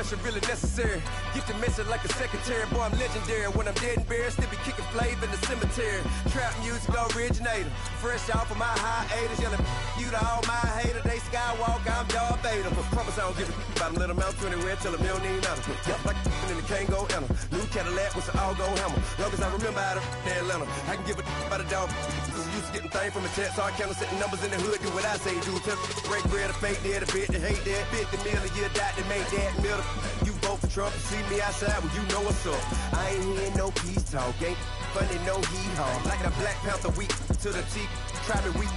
pressure really necessary. Gifted message like a secretary. Boy, I'm legendary. When I'm dead and buried, still be kicking flavor in the cemetery. Trap music originator. Fresh off of my hiatus. Yelling you to all my haters. They skywalk, I'm Darth Vader. Promise I don't give a about them. Let them out anywhere till them don't need nothing. Yep, like in the can't go enter. New Cadillac with an all-go hammer. Long as I remember out of Atlanta, I can give a about a dog. Used to getting things from a text. Hard counter setting numbers in the hood. Do what I say do. Tell break bread, a fake there, the bit, the hate that. 50 million a year, that made that middle. You vote for Trump, you see me outside, well, you know what's up. I ain't hearing no peace talk, ain't funny, no hee-haw. Like a Black Panther week to the teeth, try me weak.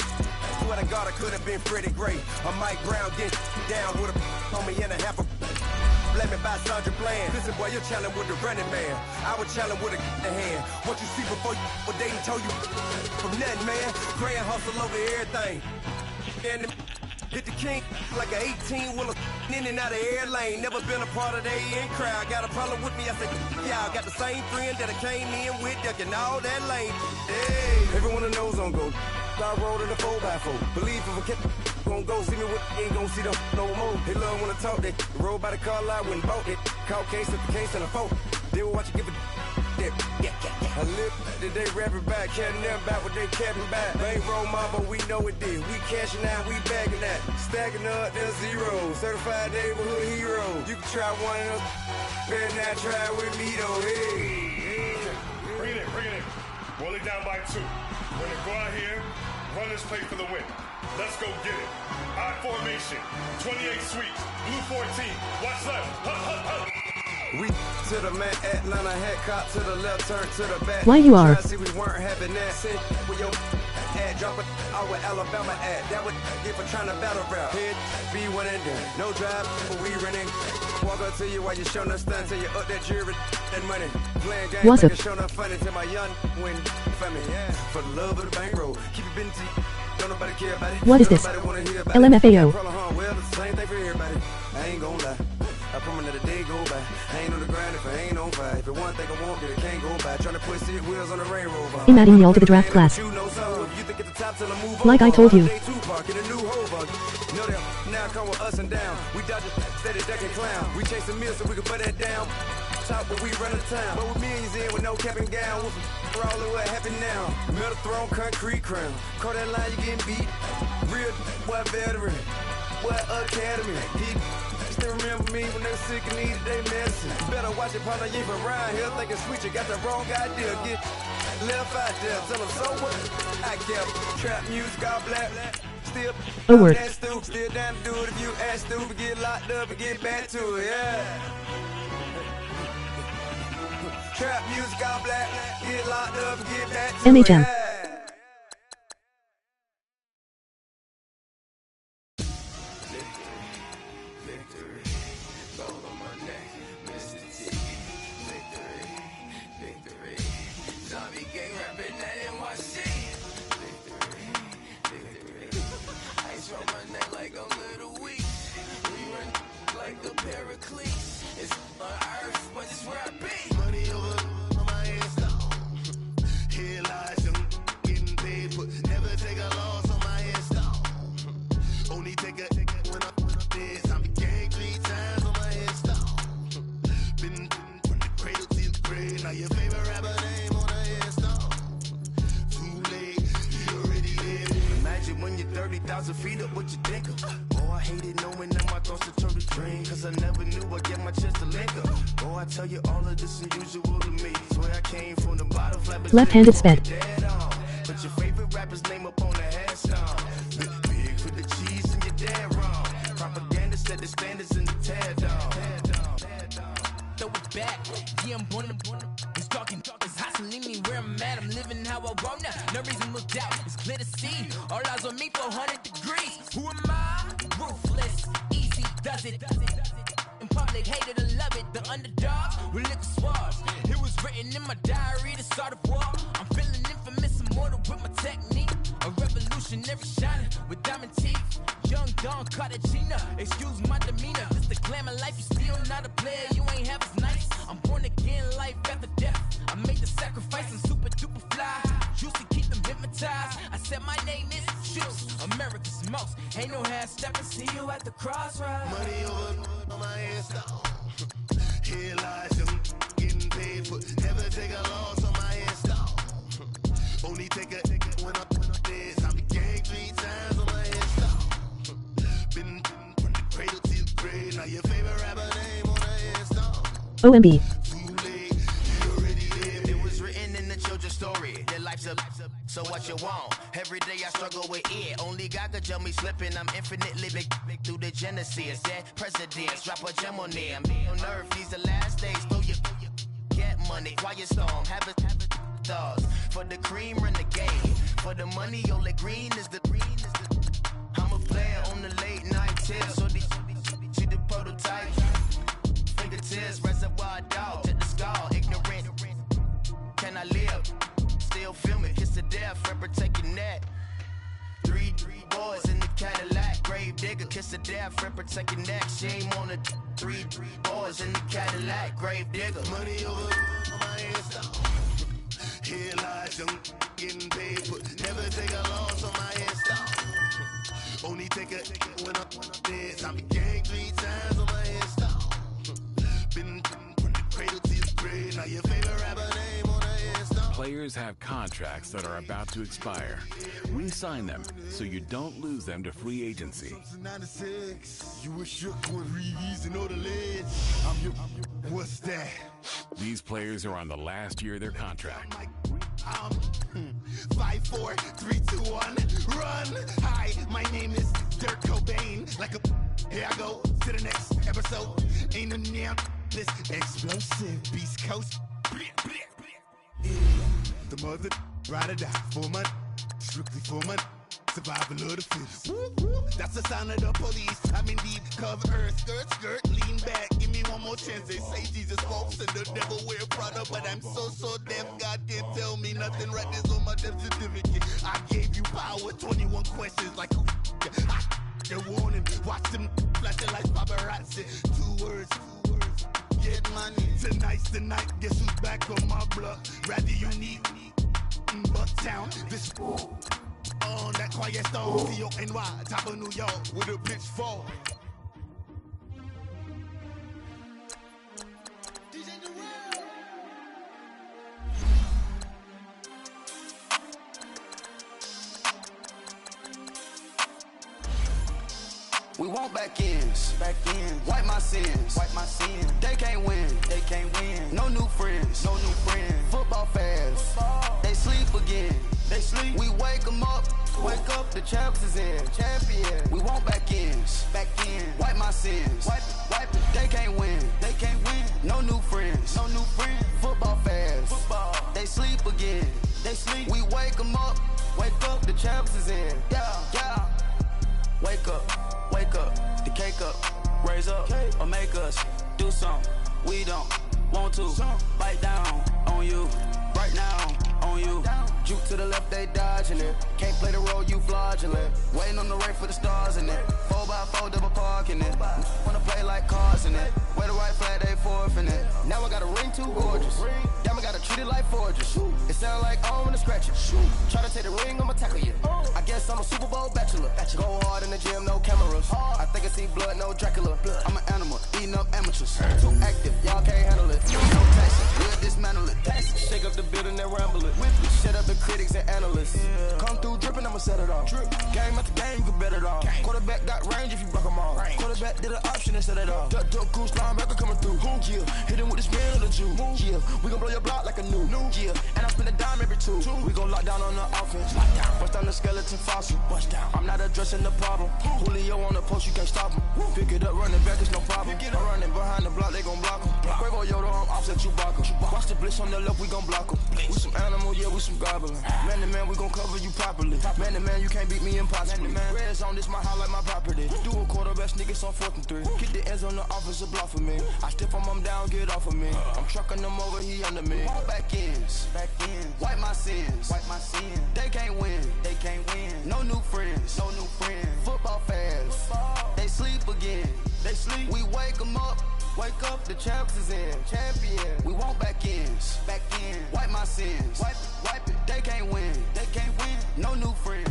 Swear to God, I could have been Freddie Gray. Or Mike Brown get down with a on me and a half a let me buy Sandra Bland. Listen, boy, you're challenging with the running man. I was challenging with a hand. What you see before you, what they told you from nothing, man. Grand hustle over everything. And hit the king like an 18-wheeler in and out of air lane. Never been a part of the in crowd. Got a problem with me, I said, y'all got the same friend that I came in with, ducking all that lane. Hey, everyone that knows on go. I rolled in a 4x4. Believe if I kept gon' go see me with ain't gon' see them no more. They love when I talk, they roll by the car lot when bought it. Caught case at the case and a phone. They will watch you give a that. I live that they rapping back, carrying them back what they capping back. Bankroll mama, we know it did. We cashing out, we bagging that. Stacking up, there's zero. Certified neighborhood hero. You can try one of them, better not try with me though. Hey. Bring it in. Roll it down by 2. We're gonna go out here, run this play for the win. Let's go get it. I formation, 28 sweeps, blue 14. Watch left. We to the man, Atlanta head cop to the left, turn to the back. Why you are? See, we weren't having that. Sit with your ad, drop it out with Alabama ad. That would get for trying to battle rap. Head, be one and done. No drive, but we running. Walk up to you while you showing us stunts till you up that jury and money. Playing games, What's like up? showing up funny till my young win for me. Yeah. For the love of the bankroll, keep it busy. Don't nobody care about it. What is this? LMFAO. Well, it's the same thing for everybody. I ain't gonna lie. I promise that a day go by. I ain't on the grind if I ain't on fire. If it one thing I want, then it can't go by. Trying to put seat wheels on the railroad. I'm adding y'all to the draft class. Like I told you. Now come with us and down. We dodge a steady decking clown. We chase a meal so we can put that down. Top, but we run the town. But with millions in with no cap and gown. We're all in what happened now. Metal throne, concrete crown. Call that line, you getting beat. Real, what veteran. What academy. He still remember me when they were sick and needed they medicine. Better watch it, partner, you ain't around here thinking sweet. You got the wrong idea. Get left out there. Tell them so what? I kept trap music, all black. Still, word. Still down to do it if you ask to. Get locked up and get back to it, yeah. Trap music, all black. Get locked up and get back to MHM. it, yeah. Feet up, what you think of? Oh, I hated knowing that my thoughts would turn to dream. Cause I never knew I'd get my chance to link up. Oh, I tell you all of this unusual to me. Swear I came from the bottom flat. Left-handed sped. But your favorite rapper's name up on the headstone. Big for the cheese and you're dead wrong. Propaganda set the standards in the tear down. Throw it back, yeah, I'm born it's talking, it's hustling me where I'm at. I'm living how I want now. No reason to look out, it's clear to see. All eyes on me, 400 degrees. Who am I? Ruthless, easy, does it. In public, hated and love it. The underdogs with liquor swabs. It was written in my diary to start a war. I'm feeling infamous, immortal with my technique. A revolutionary shining with diamond teeth. Young Don Cartagena, excuse my demeanor. This the glamour life, you still not a player. You ain't half as nice. I'm born again, life after death. I made the sacrifice and super duper fly. Used to keep them hypnotized. I said my name is Juice, America's most. Ain't no half stepping. See you at the crossroads. Money over on my headstone. OMB. It was written in the children's story. Their life's up, so what you want? Every day I struggle with it. Only God could tell me slipping. I'm infinitely big through the genesis. Dead presidents, drop a gem on them. On earth, these the last days. Throw your get money, quiet storm. Have it stars. For the cream, run the game. For the money, only green is the green. I'm a player on the late night tips. So these see the prototype. Fingertips, reservoir dog, check the skull, ignorant. Can I live? Still film it, kiss to death, friend protect your neck. Three boys in the Cadillac, grave digger, kiss to death, friend protect your neck. Shame on the three boys in the Cadillac, grave digger. Money over my headstone. Here lies young, getting paid, but never take a loss on my headstone. Only take a when I'm dead. I be gang 3 times on my headstone. Been from the cradle to the grave. Now your favorite rapper name on the headstone. Players have contracts that are about to expire. Re-sign them so you don't lose them to free agency. 96, you were shook one reason or the ledge. I'm your, what's that? These players are on the last year of their contract. 5, 4, 3, 2, 1, run! Hi, my name is Dirk Cobain. Like a here I go to the next episode. Ain't a damn this explosive Beast Coast. The mother ride or die for money, strictly for money. Survival of the fittest. That's the sound of the police. I'm indeed cover earth, skirt, lean back. Give me one more chance. They say Jesus walks and the devil wear Prada, but I'm so deaf. God can't tell me nothing. Right this on my death certificate. I gave you power. 21 questions like who? They're warning. Watch them flashing like paparazzi. 2 words. Get money. Tonight's the night. Guess who's back on my block? Rather unique. Bucktown. This. On that quiet stone, C-O-N-Y, top of New York, with a pitchfork. We want back ends, wipe my sins, They can't win, No new friends, Football fans, they sleep again. We wake them up, the champs is in, champion. We want back ends, wipe my sins, wipe it. They can't win, No new friends, Football fans, they sleep again. We wake them up, the champs is in, yeah. Wake up, the cake up, raise up, or make us do something we don't want to. Bite down on you, right now on you. Juke to the left, they dodging it. Can't play the role, you fraudulent. Waiting on the right for the stars in it. 4x4 double parking it. Wanna play like cars in it. Wear the white flag, they forfeiting it. Now I got a ring too gorgeous. Damn, I gotta treat it like forges. It sound like I wanna scratch it. Try to take the ring, I'ma tackle you. I guess I'm a Super Bowl bachelor. Go hard in the gym, no cameras. I think I see blood, no Dracula. I'm an animal, eating up amateurs. Too active, y'all can't handle it. No taxes, we'll dismantle it. Shake up the building and ramble it. Shut up the critics and analysts. Come through dripping, I'ma set it off. Game after game, you can bet it off. Quarterback got range if you block them all. Quarterback did an option and set it off. Duck, goose, linebacker coming through. Yeah, hit him with the spin of the Jew. Yeah, we gon' blow your block like a new. Yeah, and I spend a dime every 2. We gon' lock down on the offense. Bust down the skeleton fossil. I'm not addressing the problem. Julio on the post, you can't stop him. Pick it up, running back, it's no problem. I'm running behind the block, they gon' block him. Quavo Yoda, I'm offset Chewbacca. Watch the blitz on the left, we gon' block him. We some animal, yeah, we some goblin. Man to man, we gon' cover you properly. Man to man, you can't beat me impossibly. Red zone, this my highlight, my property. Do a quarterback, niggas on 4th and 3. Get the ends on the offensive block for me. I stiff him down, get off of me. I'm trucking them over, he under me. Back ends, wipe my sins, They can't win, No new friends, Football fans, they sleep again. We wake them up, the champs is in, champion. We want back ends, wipe my sins, wipe it. They can't win, No new friends.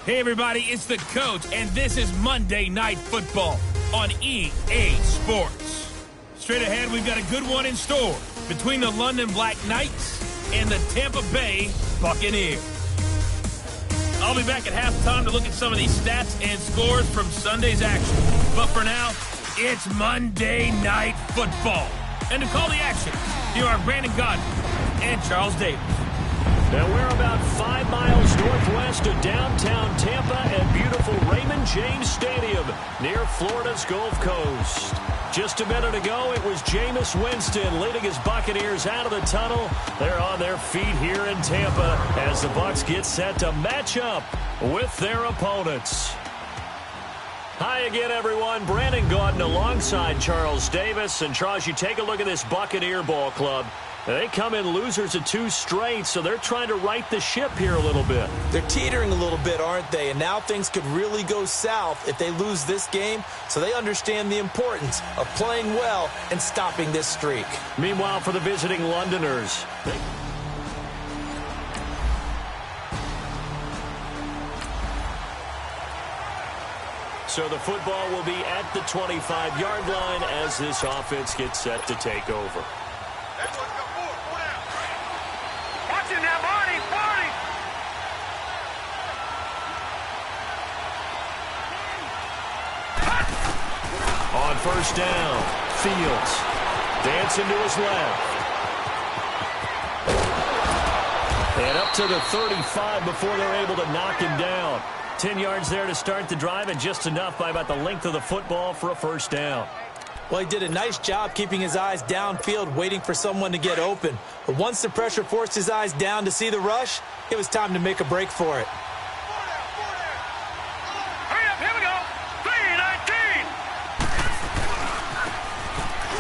Hey everybody, it's the coach, and this is Monday Night Football on EA Sports. Straight ahead, we've got a good one in store between the London Black Knights and the Tampa Bay Buccaneers. I'll be back at halftime to look at some of these stats and scores from Sunday's action. But for now, It's Monday Night Football. And to call the action, here are Brandon Gaudin and Charles Davis. Now we're about 5 miles northwest of downtown Tampa at beautiful Raymond James Stadium near Florida's Gulf Coast. Just a minute ago, it was Jameis Winston leading his Buccaneers out of the tunnel. They're on their feet here in Tampa as the Bucs get set to match up with their opponents. Hi again, everyone. Brandon Gaudin alongside Charles Davis. And Charles, you take a look at this Buccaneer ball club. They come in losers of 2 straight, so they're trying to right the ship here a little bit. They're teetering a little bit, aren't they? And now things could really go south if they lose this game, so they understand the importance of playing well and stopping this streak. Meanwhile, for the visiting Londoners, so the football will be at the 25-yard line as this offense gets set to take over. On first down, Fields dancing to his left. And up to the 35 before they're able to knock him down. 10 yards there to start the drive, and just enough by about the length of the football for a first down. Well, he did a nice job keeping his eyes downfield, waiting for someone to get open. But once the pressure forced his eyes down to see the rush, it was time to make a break for it.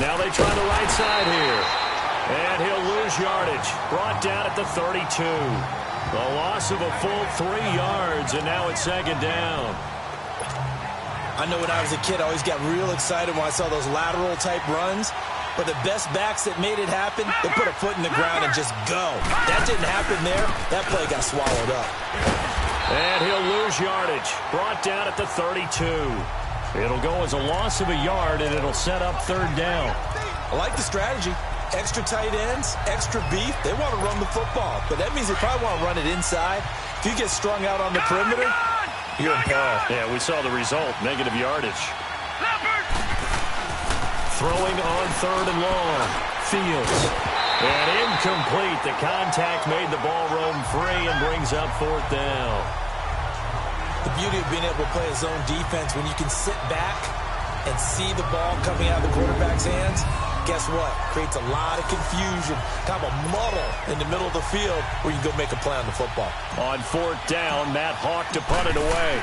Now they try the right side here. And he'll lose yardage. Brought down at the 32. The loss of a full 3 yards, and now it's second down. I know when I was a kid, I always got real excited when I saw those lateral-type runs. But the best backs that made it happen, they put a foot in the ground and just go. That didn't happen there. That play got swallowed up. And he'll lose yardage. Brought down at the 32. It'll go as a loss of a yard, and it'll set up third down. I like the strategy. Extra tight ends, extra beef. They want to run the football, but that means they probably want to run it inside. If you get strung out on the perimeter, you're in peril. Yeah, we saw the result, negative yardage. Throwing on third and long. Fields. And incomplete. The contact made the ball roam free and brings up fourth down. The beauty of being able to play a zone defense when you can sit back and see the ball coming out of the quarterback's hands, guess what? Creates a lot of confusion, kind of a muddle in the middle of the field where you can go make a play on the football. On fourth down, Matt Hawk to punt it away.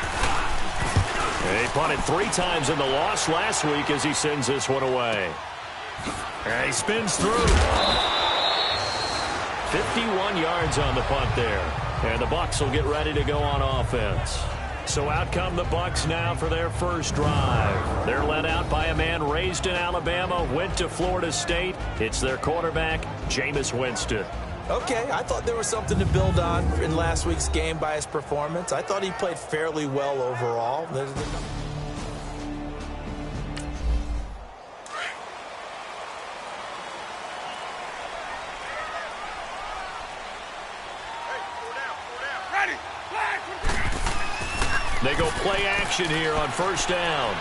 He punted 3 times in the loss last week as he sends this one away. And he spins through. 51 yards on the punt there. And the Bucs will get ready to go on offense. So out come the Bucs now for their first drive. They're led out by a man raised in Alabama, went to Florida State. It's their quarterback, Jameis Winston. Okay, I thought there was something to build on in last week's game by his performance. I thought he played fairly well overall. They go play action here on first down.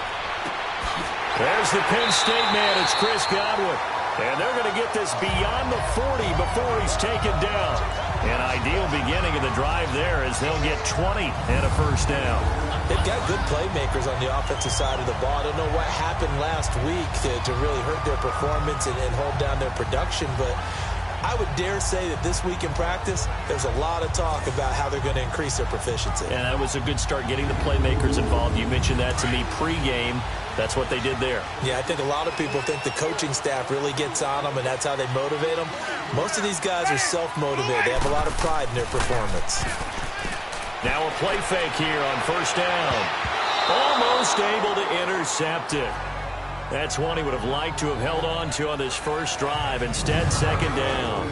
There's the Penn State man. It's Chris Godwin. And they're going to get this beyond the 40 before he's taken down. An ideal beginning of the drive there as they'll get 20 and a first down. They've got good playmakers on the offensive side of the ball. I don't know what happened last week to really hurt their performance and hold down their production, but I would dare say that this week in practice, there's a lot of talk about how they're going to increase their proficiency. And that was a good start getting the playmakers involved. You mentioned that to me pregame. That's what they did there. Yeah, I think a lot of people think the coaching staff really gets on them, and that's how they motivate them. Most of these guys are self-motivated. They have a lot of pride in their performance. Now a play fake here on first down. Almost able to intercept it. That's one he would have liked to have held on to on this first drive. Instead, second down.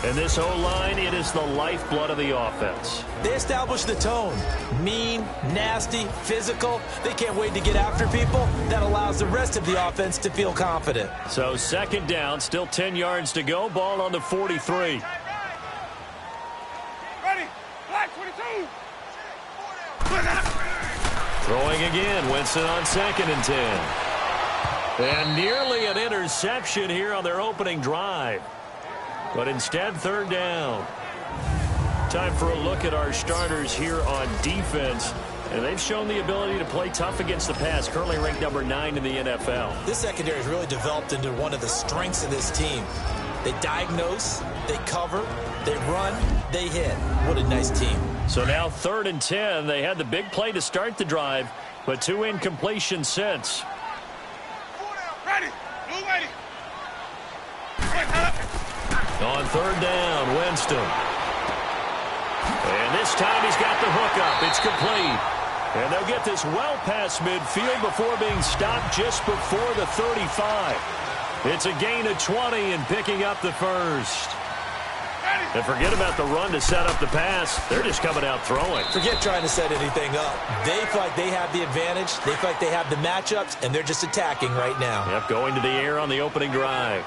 And this O-line, it is the lifeblood of the offense. They establish the tone. Mean, nasty, physical. They can't wait to get after people. That allows the rest of the offense to feel confident. So second down, still 10 yards to go. Ball on the 43. Ready. Black 22. Throwing again. Winston on 2nd and 10. And nearly an interception here on their opening drive. But instead, third down. Time for a look at our starters here on defense. And they've shown the ability to play tough against the pass, currently ranked number 9 in the NFL. This secondary has really developed into one of the strengths of this team. They diagnose, they cover, they run, they hit. What a nice team. So now 3rd and 10. They had the big play to start the drive, but 2 incompletions since. On 3rd down, Winston. And this time he's got the hook up. It's complete. And they'll get this well past midfield before being stopped just before the 35. It's a gain of 20 and picking up the first. And forget about the run to set up the pass. They're just coming out throwing. Forget trying to set anything up. They feel like they have the advantage. They feel like they have the matchups, and they're just attacking right now. Yep, going to the air on the opening drive.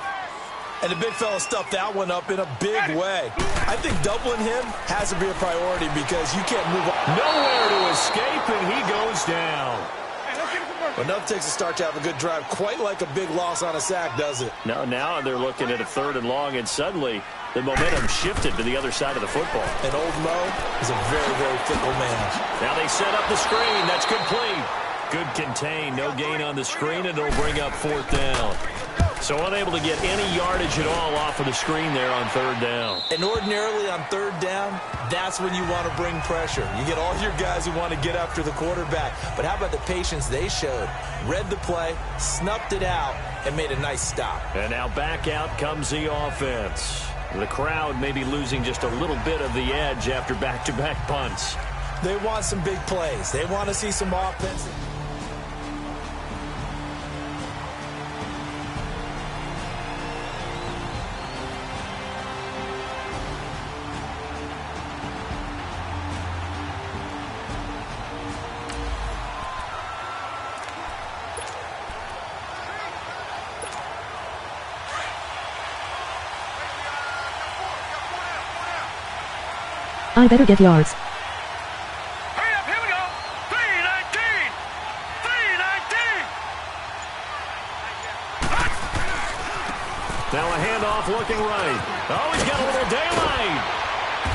And the big fella stuffed that one up in a big way. I think doubling him has to be a priority because you can't move on. Nowhere to escape, and he goes down. But nothing takes a start to have a good drive, quite like a big loss on a sack, does it? Now they're looking at a 3rd and long, and suddenly the momentum shifted to the other side of the football. And old Mo is a very, very fickle man. Now they set up the screen. That's complete. Good contain. No gain on the screen, and it'll bring up 4th down. So unable to get any yardage at all off of the screen there on 3rd down. And ordinarily on 3rd down, that's when you want to bring pressure. You get all your guys who want to get after the quarterback. But how about the patience they showed? Read the play, snuffed it out, and made a nice stop. And now back out comes the offense. The crowd may be losing just a little bit of the edge after back-to-back punts. They want some big plays. They want to see some offense. I better get yards. Hurry up, here we go. 319. 319. Now a handoff looking right. Oh, he's got a little daylight.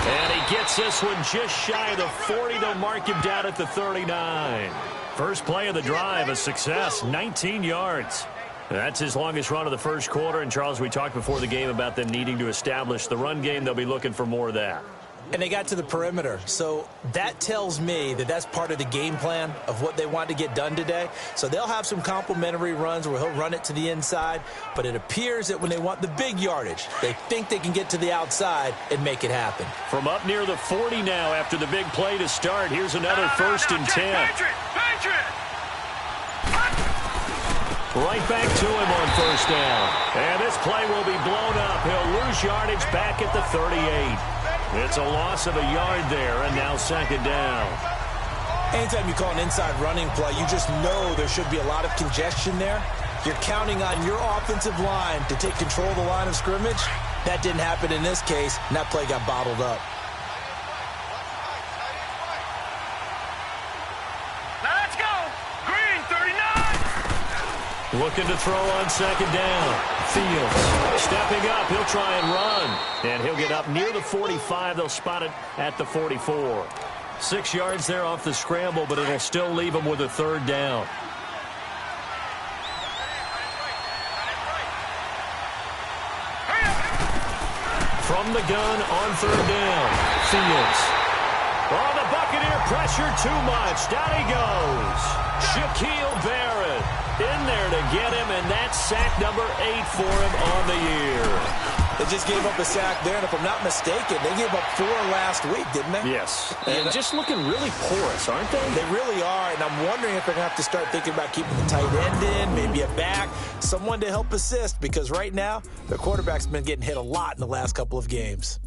And he gets this one just shy of the 40. They'll mark him down at the 39. First play of the drive, a success, 19 yards. That's his longest run of the first quarter. And, Charles, we talked before the game about them needing to establish the run game. They'll be looking for more of that. And they got to the perimeter. So that tells me that that's part of the game plan of what they want to get done today. So they'll have some complimentary runs where he'll run it to the inside. But it appears that when they want the big yardage, they think they can get to the outside and make it happen. From up near the 40 now after the big play to start. Here's another 1st and 10. Patriot. Right back to him on 1st down. And this play will be blown up. He'll lose yardage back at the 38. It's a loss of a yard there, and now 2nd down. Anytime you call an inside running play, you just know there should be a lot of congestion there. You're counting on your offensive line to take control of the line of scrimmage. That didn't happen in this case, and that play got bottled up. Now let's go. Green, 39. Looking to throw on 2nd down. Fields stepping up. He'll try and run. And he'll get up near the 45. They'll spot it at the 44. 6 yards there off the scramble, but it'll still leave him with a 3rd down. From the gun on 3rd down. Fields. Oh, the Buccaneer pressure too much. Down he goes. Shaquille Barrett in there to get him, and that's sack number 8 for him on the year. They just gave up a sack there, and if I'm not mistaken, they gave up 4 last week, didn't they? Yes. And just looking really porous, aren't they? They really are, and I'm wondering if they're going to have to start thinking about keeping the tight end in, maybe a back, someone to help assist, because right now, their quarterback's been getting hit a lot in the last couple of games.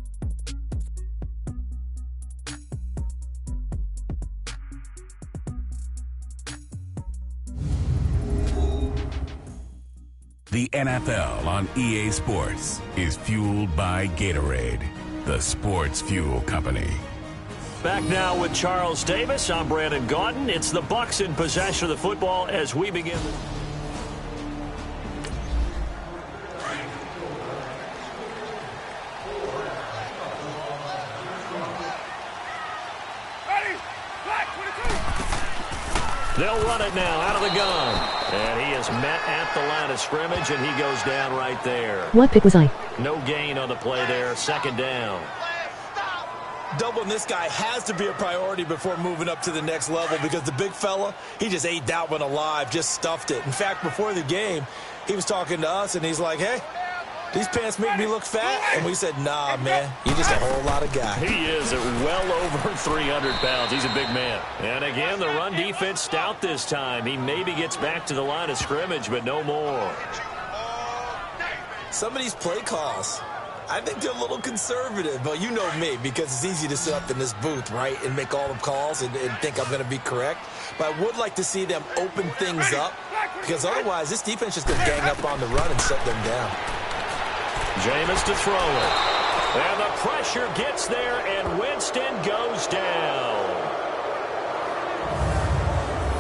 The NFL on EA Sports is fueled by Gatorade, the sports fuel company. Back now with Charles Davis. I'm Brandon Gaudin. It's the Bucs in possession of the football as we begin. They'll run it now out of the gun. And he is met at the line of scrimmage, and he goes down right there. What pick was I? No gain on the play there. Second down. Doubling this guy has to be a priority before moving up to the next level because the big fella, he just ate that one alive, just stuffed it. In fact, before the game, he was talking to us, and he's like, hey, these pants make me look fat? And we said, nah, man, you're just a whole lot of guy. He is at well over 300 pounds. He's a big man. And again, the run defense stout this time. He maybe gets back to the line of scrimmage, but no more. Some of these play calls, I think they're a little conservative, but you know me, because it's easy to sit up in this booth, right, and make all the calls and think I'm going to be correct. But I would like to see them open things up, because otherwise this defense is going to gang up on the run and shut them down. Jameis to throw it. And the pressure gets there, and Winston goes down.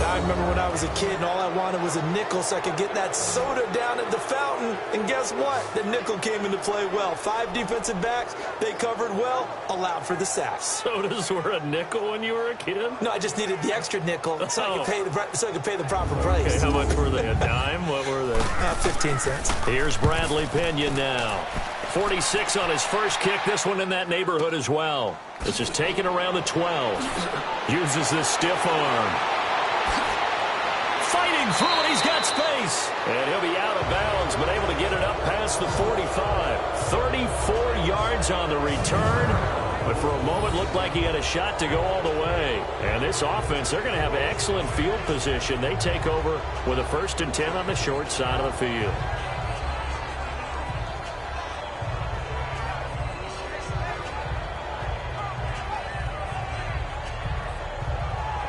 I remember when I was a kid and all I wanted was a nickel so I could get that soda down at the fountain. And guess what? The nickel came into play well. 5 defensive backs, they covered well, allowed for the sacks. Sodas were a nickel when you were a kid? No, I just needed the extra nickel so I could pay the proper price. Okay, how much were they? A dime? What were they? 15 cents. Here's Bradley Pinion now. 46 on his first kick. This one in that neighborhood as well. This is taken around the 12. Uses this stiff arm. Fighting through it, he's got space. And he'll be out of bounds, but able to get it up past the 45. 34 yards on the return. But for a moment, looked like he had a shot to go all the way. And this offense, they're going to have excellent field position. They take over with a 1st and 10 on the short side of the field.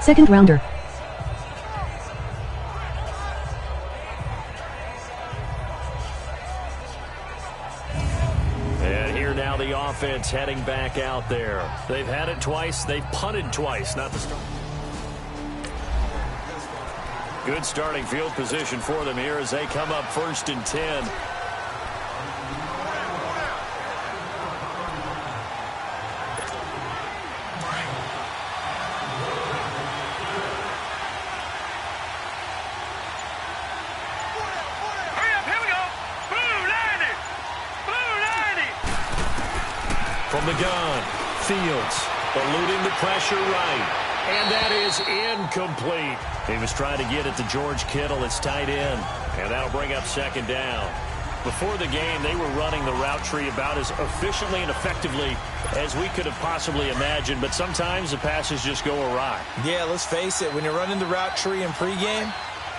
Second rounder. Now the offense heading back out there. They've had it twice. They've punted twice. Not the start. Good starting field position for them here as they come up 1st and 10. From the gun, Fields eluding the pressure right. And that is incomplete. He was trying to get it to George Kittle, his tight end. And that'll bring up 2nd down. Before the game, they were running the route tree about as efficiently and effectively as we could have possibly imagined. But sometimes the passes just go awry. Yeah, let's face it. When you're running the route tree in pregame,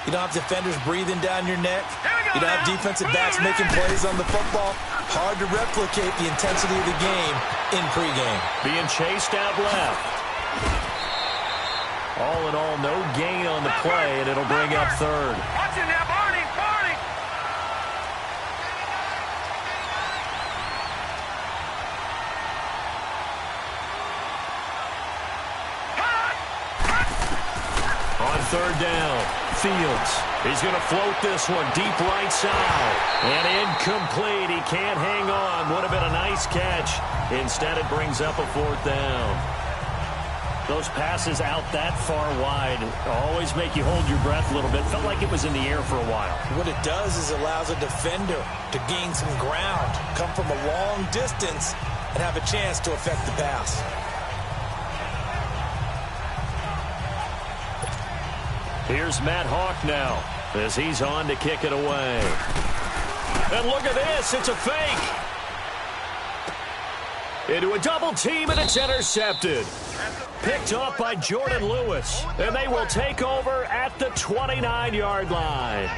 you don't have defenders breathing down your neck. You don't have defensive backs making plays on the football. Hard to replicate the intensity of the game in pregame. Being chased out left. All in all, no gain on the play, and it'll bring up 3rd. Watch it now, Barney. On 3rd down, Fields. He's going to float this one deep right side. And incomplete. He can't hang on. Would have been a nice catch. Instead, it brings up a 4th down. Those passes out that far wide always make you hold your breath a little bit. Felt like it was in the air for a while. What it does is allows a defender to gain some ground, come from a long distance, and have a chance to affect the pass. Here's Matt Hawk now as he's on to kick it away. And look at this. It's a fake. Into a double team, and it's intercepted. Picked off by Jordan Lewis. And they will take over at the 29-yard line.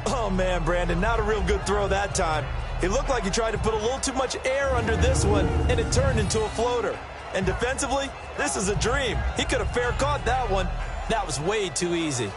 Oh, man, Brandon, not a real good throw that time. It looked like he tried to put a little too much air under this one, and it turned into a floater. And defensively, this is a dream. He could have fair caught that one. That was way too easy.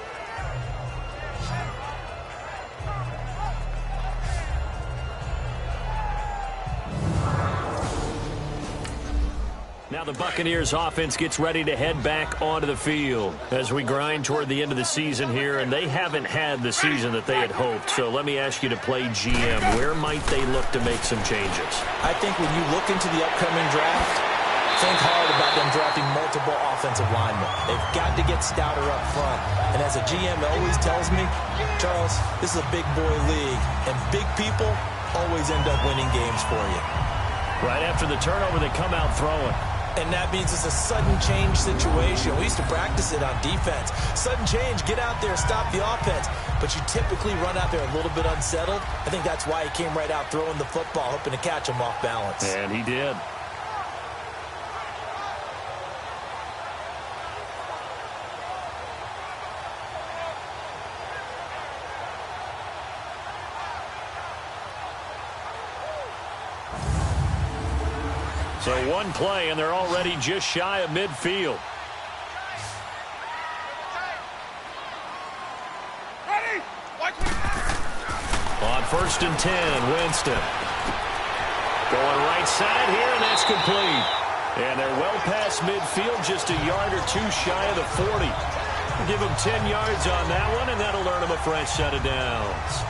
Now the Buccaneers offense gets ready to head back onto the field as we grind toward the end of the season here, and they haven't had the season that they had hoped. So let me ask you to play GM. Where might they look to make some changes? I think when you look into the upcoming draft, Think hard about them drafting multiple offensive linemen. They've got to get stouter up front. And as a GM always tells me, Charles, this is a big boy league, and big people always end up winning games for you. Right after the turnover, they come out throwing. And that means it's a sudden change situation. We used to practice it on defense. Sudden change, get out there, stop the offense. But you typically run out there a little bit unsettled. I think that's why he came right out throwing the football, hoping to catch him off balance. And he did. So one play, and they're already just shy of midfield. Ready? On 1st and 10, Winston. Going right side here, and that's complete. And they're well past midfield, just a yard or two shy of the 40. Give them 10 yards on that one, and that'll earn them a fresh set of downs.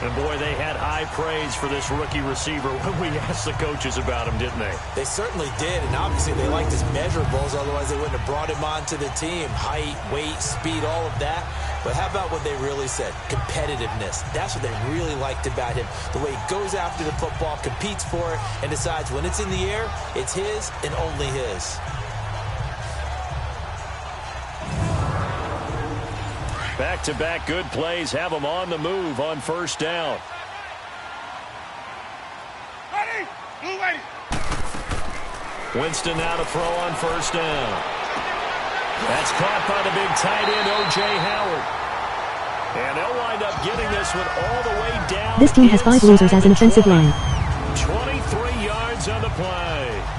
And, boy, they had high praise for this rookie receiver when we asked the coaches about him, didn't they? They certainly did, and obviously they liked his measurables, otherwise they wouldn't have brought him onto the team. Height, weight, speed, all of that. But how about what they really said? Competitiveness. That's what they really liked about him. The way he goes after the football, competes for it, and decides when it's in the air, it's his and only his. Back-to-back good plays have them on the move on 1st down. Ready? Blue ready. Winston now to throw on 1st down. That's caught by the big tight end, O.J. Howard. And they'll wind up getting this one all the way down. This team has 5 losers as an offensive line. 23 yards on the play.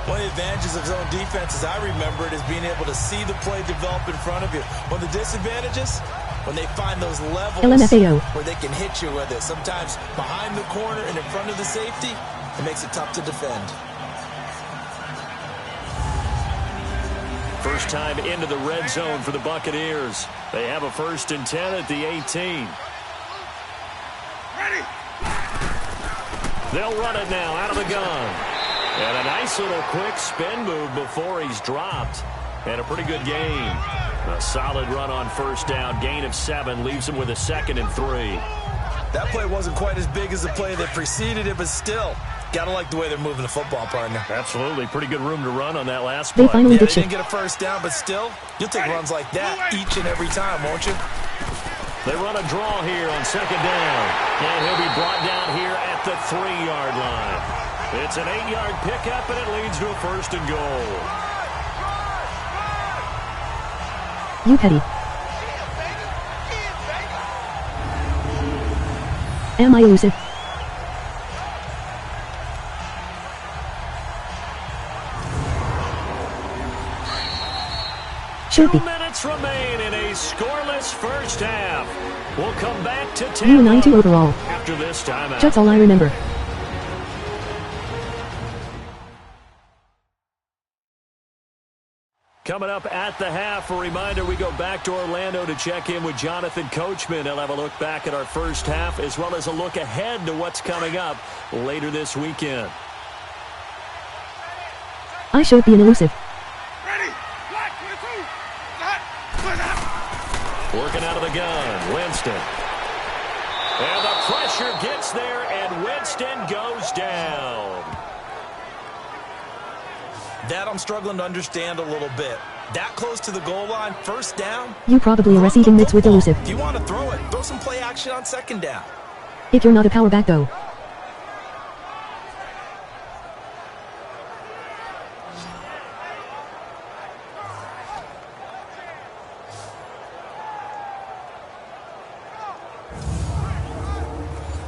One of the advantages of zone defense, as I remember it, is being able to see the play develop in front of you. One of the disadvantages, when they find those levels LMFAO. where they can hit you with it. Sometimes behind the corner and in front of the safety, it makes it tough to defend. First time into the red zone for the Buccaneers. They have a 1st and 10 at the 18. Ready? They'll run it now out of the gun. And a nice little quick spin move before he's dropped. And a pretty good gain. A solid run on 1st down. Gain of 7 leaves him with a 2nd and 3. That play wasn't quite as big as the play that preceded it, but still, gotta like the way they're moving the football, partner. Absolutely. Pretty good room to run on that last They play. finally They ditched didn't it. get a 1st down, but still, you'll take runs like that each and every time, won't you? They run a draw here on 2nd down. And he'll be brought down here at the 3-yard line. It's an 8-yard pickup, and it leads to a 1st and goal. You petty. Am I elusive? Should be. 2 minutes remain in a scoreless 1st half. We'll come back to 10 You 92 overall. after this timeout. That's all I remember. Coming up at the half, a reminder, we go back to Orlando to check in with Jonathan Coachman. He'll have a look back at our 1st half as well as a look ahead to what's coming up later this weekend. I should be an elusive. Ready? Black 22. Hot. Working out of the gun, Winston. And the pressure gets there, and Winston goes down. That I'm struggling to understand a little bit. That close to the goal line, 1st down. You probably are receiving mix with elusive. If you want to throw it, throw some play action on 2nd down. If you're not a power back though.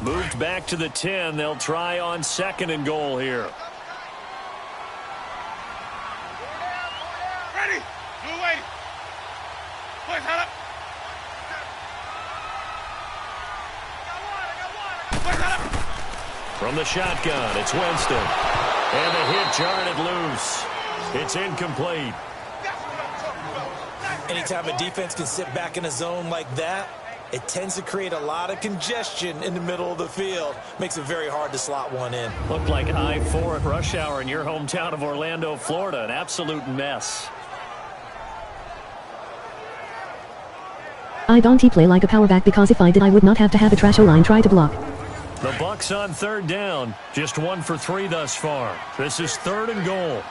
Moved back to the 10. They'll try on 2nd and goal here. Ready? Blue waiting. Boys, head up. Boys, head up. From the shotgun, it's Winston. And the hit jarred it loose. It's incomplete. Anytime a defense can sit back in a zone like that, it tends to create a lot of congestion in the middle of the field. Makes it very hard to slot one in. Looked like I-4 at rush hour in your hometown of Orlando, Florida. An absolute mess. I don't play like a power back because if I did I would not have to have a trash O-line try to block. The Bucs on third down. Just 1 for 3 thus far. This is 3rd and goal.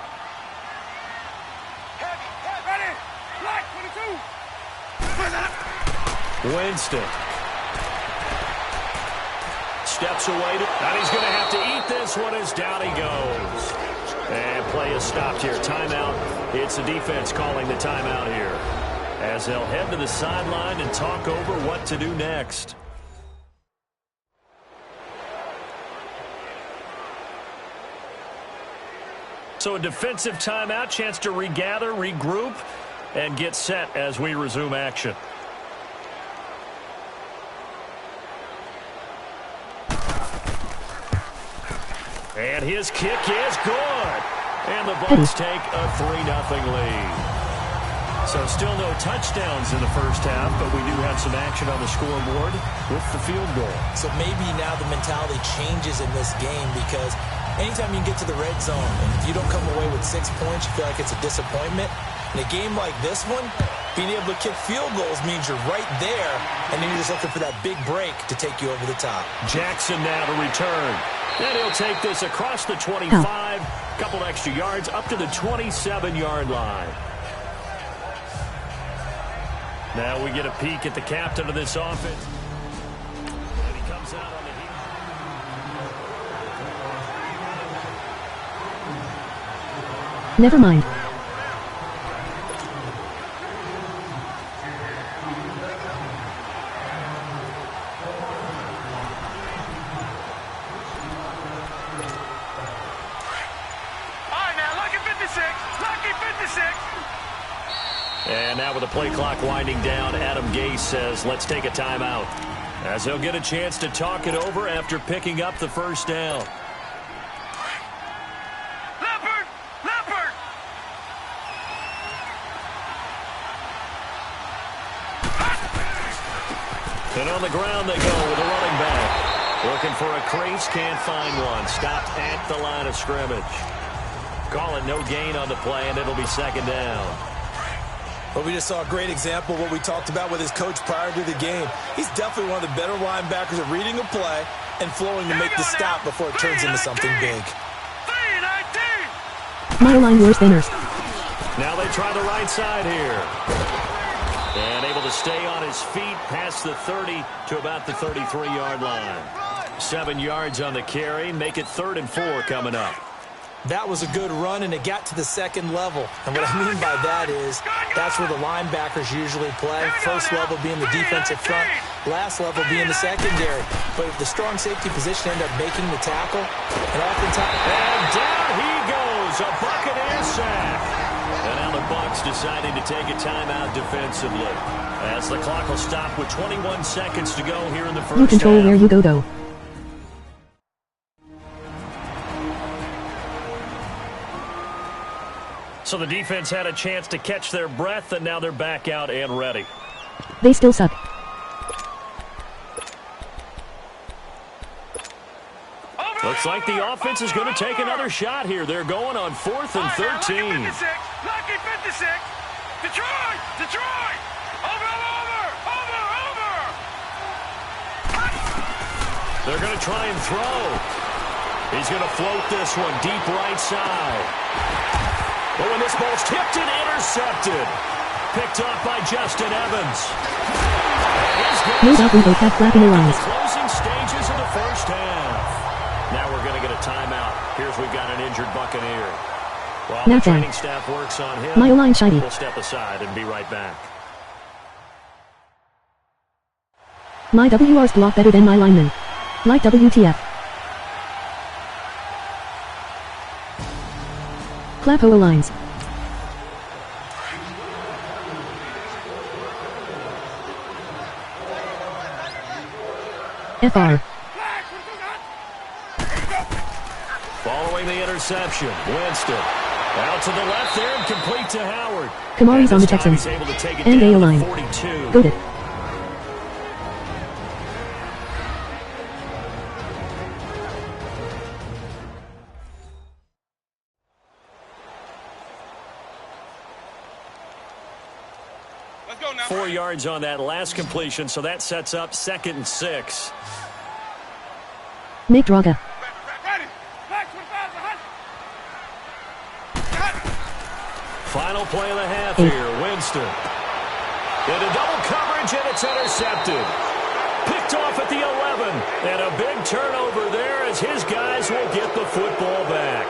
Winston. Steps away, and he's going to have to eat this one as down he goes. And play is stopped here. Timeout. It's the defense calling the timeout here, as they'll head to the sideline and talk over what to do next. So a defensive timeout, chance to regather, regroup, and get set as we resume action. And his kick is good. And the Bucs take a 3-0 lead. So still no touchdowns in the first half, but we do have some action on the scoreboard with the field goal. So maybe now the mentality changes in this game, because anytime you get to the red zone and if you don't come away with 6 points, you feel like it's a disappointment. In a game like this one, being able to kick field goals means you're right there, and then you're just looking for that big break to take you over the top. Jackson now to return. And he'll take this across the 25, couple extra yards, up to the 27-yard line. Now we get a peek at the captain of this offense. And he comes out on the heat. Never mind. And now with the play clock winding down, Adam Gase says, let's take a timeout, as they'll get a chance to talk it over after picking up the first down. Leopard! Leopard! And on the ground they go with a running back. Looking for a crease, can't find one. Stopped at the line of scrimmage. Call it no gain on the play, and it'll be 2nd down. But we just saw a great example of what we talked about with his coach prior to the game. He's definitely one of the better linebackers at reading a play and flowing to make the stop before it turns into something big. My line worse than ours. Now they try the right side here. And able to stay on his feet past the 30 to about the 33-yard line. 7 yards on the carry. Make it 3rd and 4 coming up. That was a good run, and it got to the 2nd level. And what I mean by that is that's where the linebackers usually play. First level being the defensive front, last level being the secondary. But if the strong safety position ended up making the tackle, and oftentimes... And down he goes, a Buccaneer sack. And now the Bucs deciding to take a timeout defensively, as the clock will stop with 21 seconds to go here in the first half. You control where you go, though. So the defense had a chance to catch their breath, and now they're back out and ready. They still suck. Looks like the offense is going to take another shot here. They're going on 4th and 13. Lucky 56! Detroit! Detroit! Over! They're going to try and throw. He's going to float this one deep right side. But when this ball's tipped and intercepted. Picked up by Justin Evans. No doubt we both have clapping the lines. Closing stages of the first half. Now we're going to get a timeout. Here's we've got an injured Buccaneer. While the training staff works on him, my O-line shiny. We'll step aside and be right back. My WRs block better than my linemen. Like WTF. Clap O-lines. FR. Following the interception, Winston out to the left there and complete to Howard. Kamari's on the Texans. And A-line. Goated. Let's go now. 4 yards on that last completion, so that sets up 2nd and 6. Make Draga. Ready. Black 25 behind. Final play of the half here. Winston. Into double coverage, and it's intercepted. Picked off at the 11. And a big turnover there as his guys will get the football back.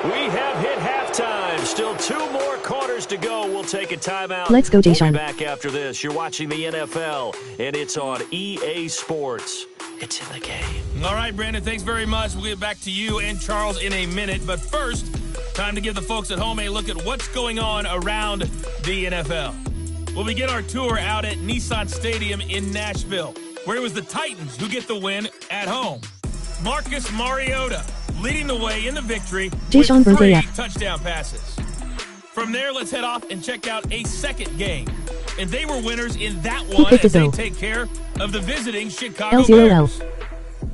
We have hit halftime. Still 2 more quarters to go. We'll take a timeout. Let's go, Jay-Sean. We'll be back after this. You're watching the NFL, and it's on EA Sports. It's in the game. All right, Brandon, thanks very much. We'll get back to you and Charles in a minute. But first, time to give the folks at home a look at what's going on around the NFL. We'll begin our tour out at Nissan Stadium in Nashville, where it was the Titans who get the win at home. Marcus Mariota leading the way in the victory Jay-Sean with 3 Bergaya. touchdown passes. From there, let's head off and check out a second game. And they were winners in that one as they take care of the visiting Chicago Bears.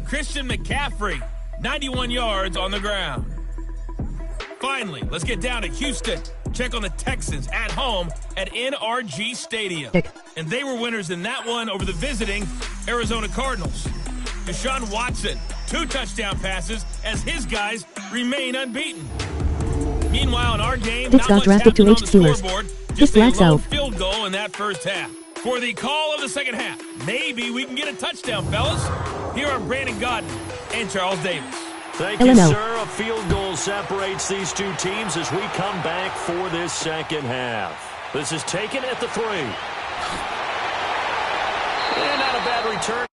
Christian McCaffrey, 91 yards on the ground. Finally, let's get down to Houston. Check on the Texans at home at NRG Stadium. And they were winners in that one over the visiting Arizona Cardinals. Deshaun Watson, 2 touchdown passes as his guys remain unbeaten. Meanwhile, in our game, Dix got drafted to on the Steelers. scoreboard, Just just a flat lone out. field goal in that first half. For the call of the second half, maybe we can get a touchdown, fellas. Here are Brandon Gaudin and Charles Davis. Thank you, sir. A field goal separates these 2 teams as we come back for this second half. This is taken at the 3. And not a bad return.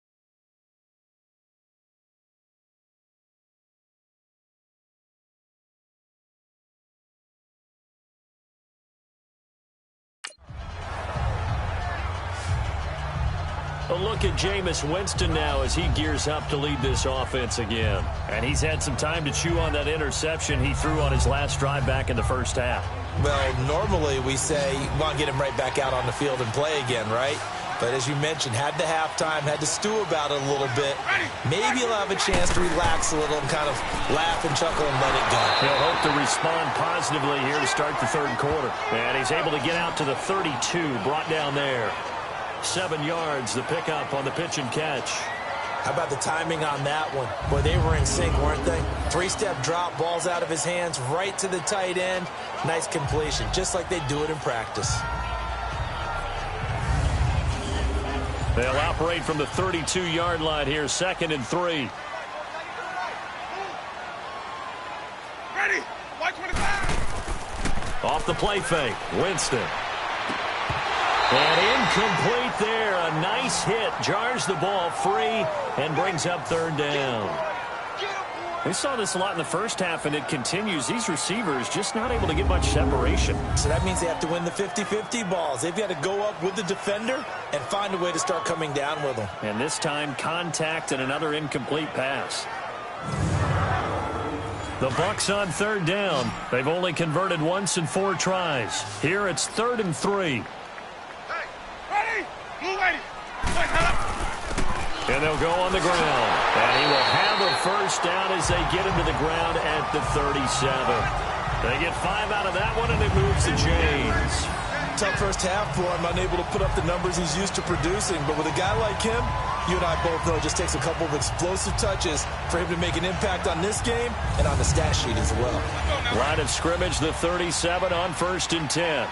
A look at Jameis Winston now as he gears up to lead this offense again. And he's had some time to chew on that interception he threw on his last drive back in the first half. Well, normally we say you want to get him right back out on the field and play again, right? But as you mentioned, had the halftime, had to stew about it a little bit. Maybe he'll have a chance to relax a little and kind of laugh and chuckle and let it go. He'll hope to respond positively here to start the third quarter. And he's able to get out to the 32, brought down there. 7 yards, the pickup on the pitch and catch. How about the timing on that one? Boy, they were in sync, weren't they? 3-step drop, balls out of his hands, right to the tight end. Nice completion, just like they do it in practice. They'll operate from the 32-yard line here, 2nd and 3. Ready. White 25. Off the play fake, Winston. And incomplete there. A nice hit. Jars the ball free and brings up 3rd down. We saw this a lot in the first half, and it continues. These receivers just not able to get much separation. So that means they have to win the 50-50 balls. They've got to go up with the defender and find a way to start coming down with them. And this time, contact and another incomplete pass. The Bucs on 3rd down. They've only converted once in 4 tries. Here it's 3rd and 3. And they'll go on the ground. And he will have a first down as they get him to the ground at the 37. They get 5 out of that one, and it moves the chains. Tough first half for him, unable to put up the numbers he's used to producing. But with a guy like him, you and I both know it just takes a couple of explosive touches for him to make an impact on this game and on the stat sheet as well. Line of scrimmage, the 37 on 1st and 10.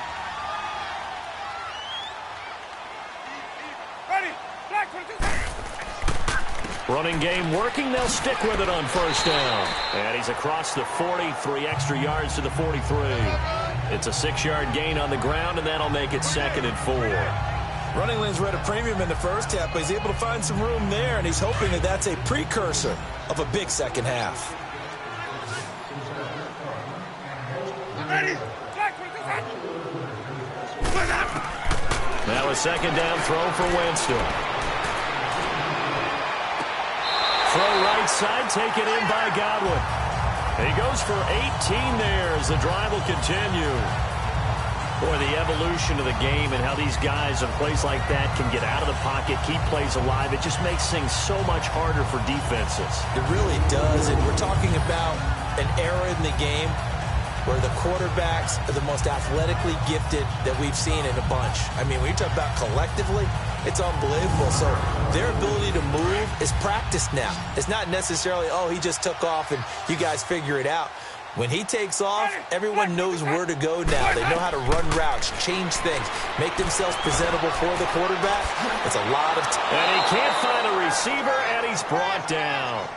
Running game working. They'll stick with it on 1st down. And he's across the 40, 3 extra yards to the 43. It's a 6-yard gain on the ground, and that'll make it 2nd and 4. Running lanes were at a premium in the first half, but he's able to find some room there, and he's hoping that that's a precursor of a big second half. Now a 2nd down throw for Winston. Throw right side, taken in by Godwin. He goes for 18 there as the drive will continue. Boy, the evolution of the game and how these guys in plays like that can get out of the pocket, keep plays alive, it just makes things so much harder for defenses. It really does, and we're talking about an era in the game where the quarterbacks are the most athletically gifted that we've seen in a bunch. I mean, when you talk about collectively, it's unbelievable. So their ability to move is practiced now. It's not necessarily, oh, he just took off and you guys figure it out. When he takes off, everyone knows where to go now. They know how to run routes, change things, make themselves presentable for the quarterback. It's a lot of time. And he can't find a receiver, and he's brought down.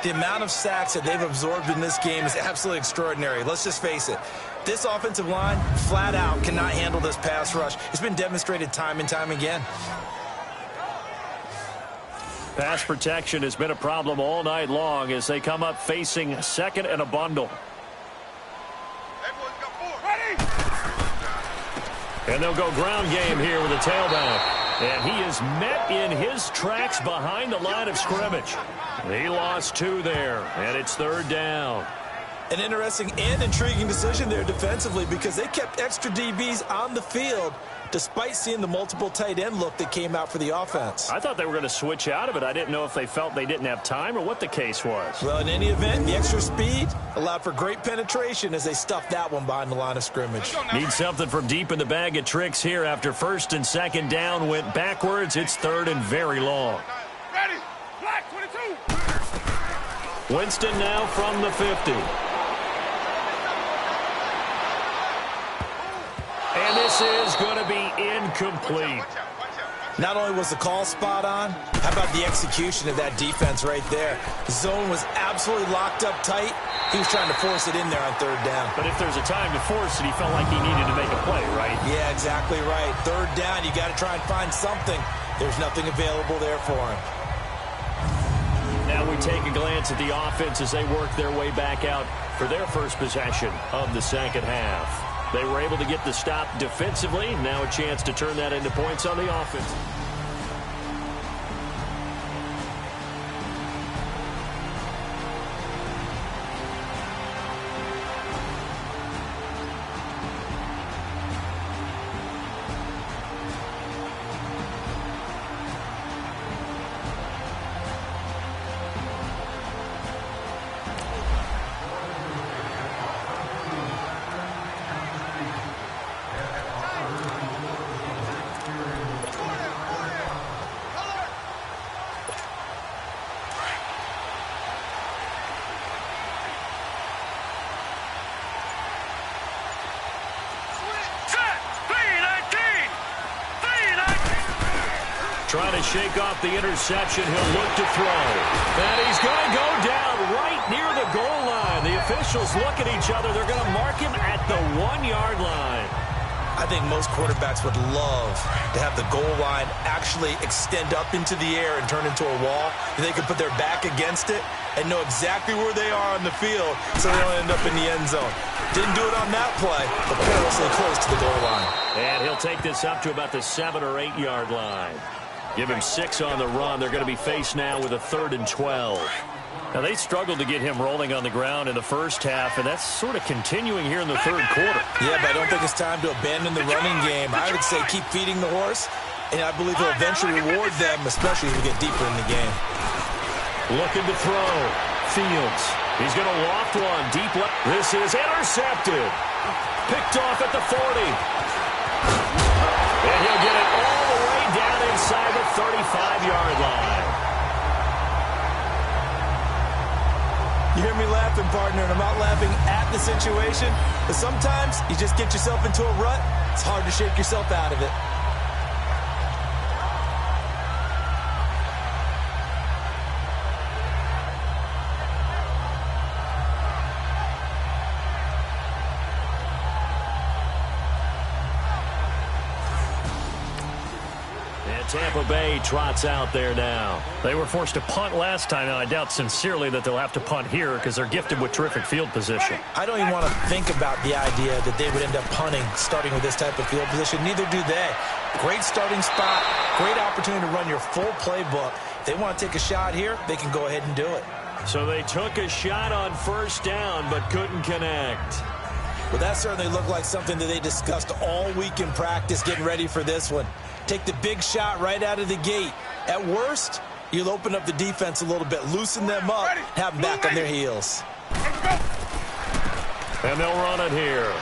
The amount of sacks that they've absorbed in this game is absolutely extraordinary. Let's just face it. This offensive line, flat out, cannot handle this pass rush. It's been demonstrated time and time again. Pass protection has been a problem all night long as they come up facing second and a bundle. And they'll go ground game here with a tailback. And he is met in his tracks behind the line of scrimmage. He lost 2 there, and it's 3rd down. An interesting and intriguing decision there defensively because they kept extra DBs on the field despite seeing the multiple tight end look that came out for the offense. I thought they were going to switch out of it. I didn't know if they felt they didn't have time or what the case was. Well, in any event, the extra speed allowed for great penetration as they stuffed that one behind the line of scrimmage. Need something from deep in the bag of tricks here after 1st and 2nd down went backwards. It's 3rd and very long. Ready. Black 22. Winston now from the 50. And this is going to be incomplete. Not only was the call spot on, how about the execution of that defense right there? The zone was absolutely locked up tight. He was trying to force it in there on 3rd down. But if there's a time to force it, he felt like he needed to make a play, right? Yeah, exactly right. 3rd down, you got to try and find something. There's nothing available there for him. Now we take a glance at the offense as they work their way back out for their first possession of the 2nd half. They were able to get the stop defensively. Now a chance to turn that into points on the offense. Trying to shake off the interception. He'll look to throw. And he's going to go down right near the goal line. The officials look at each other. They're going to mark him at the 1-yard line. I think most quarterbacks would love to have the goal line actually extend up into the air and turn into a wall. And they can put their back against it and know exactly where they are on the field so they don't end up in the end zone. Didn't do it on that play, but perilously close to the goal line. And he'll take this up to about the 7- or 8-yard line. Give him 6 on the run. They're going to be faced now with a 3rd and 12. Now, they struggled to get him rolling on the ground in the first half, and that's sort of continuing here in the 3rd quarter. Yeah, but I don't think it's time to abandon the running game. I would say keep feeding the horse, and I believe he'll eventually reward them, especially as we get deeper in the game. Looking to throw. Fields. He's going to loft one deep left. This is intercepted. Picked off at the 40. And he'll get it all the way down inside the 35-yard line. You hear me laughing, partner, and I'm not laughing at the situation. But sometimes you just get yourself into a rut. It's hard to shake yourself out of it. Tampa Bay trots out there now. They were forced to punt last time, and I doubt sincerely that they'll have to punt here because they're gifted with terrific field position. I don't even want to think about the idea that they would end up punting starting with this type of field position. Neither do they. Great starting spot, great opportunity to run your full playbook. If they want to take a shot here, they can go ahead and do it. So they took a shot on 1st down but couldn't connect. Well, that certainly looked like something that they discussed all week in practice getting ready for this one. Take the big shot right out of the gate. At worst, you'll open up the defense a little bit, loosen them up, have them back on their heels. And they'll run it here.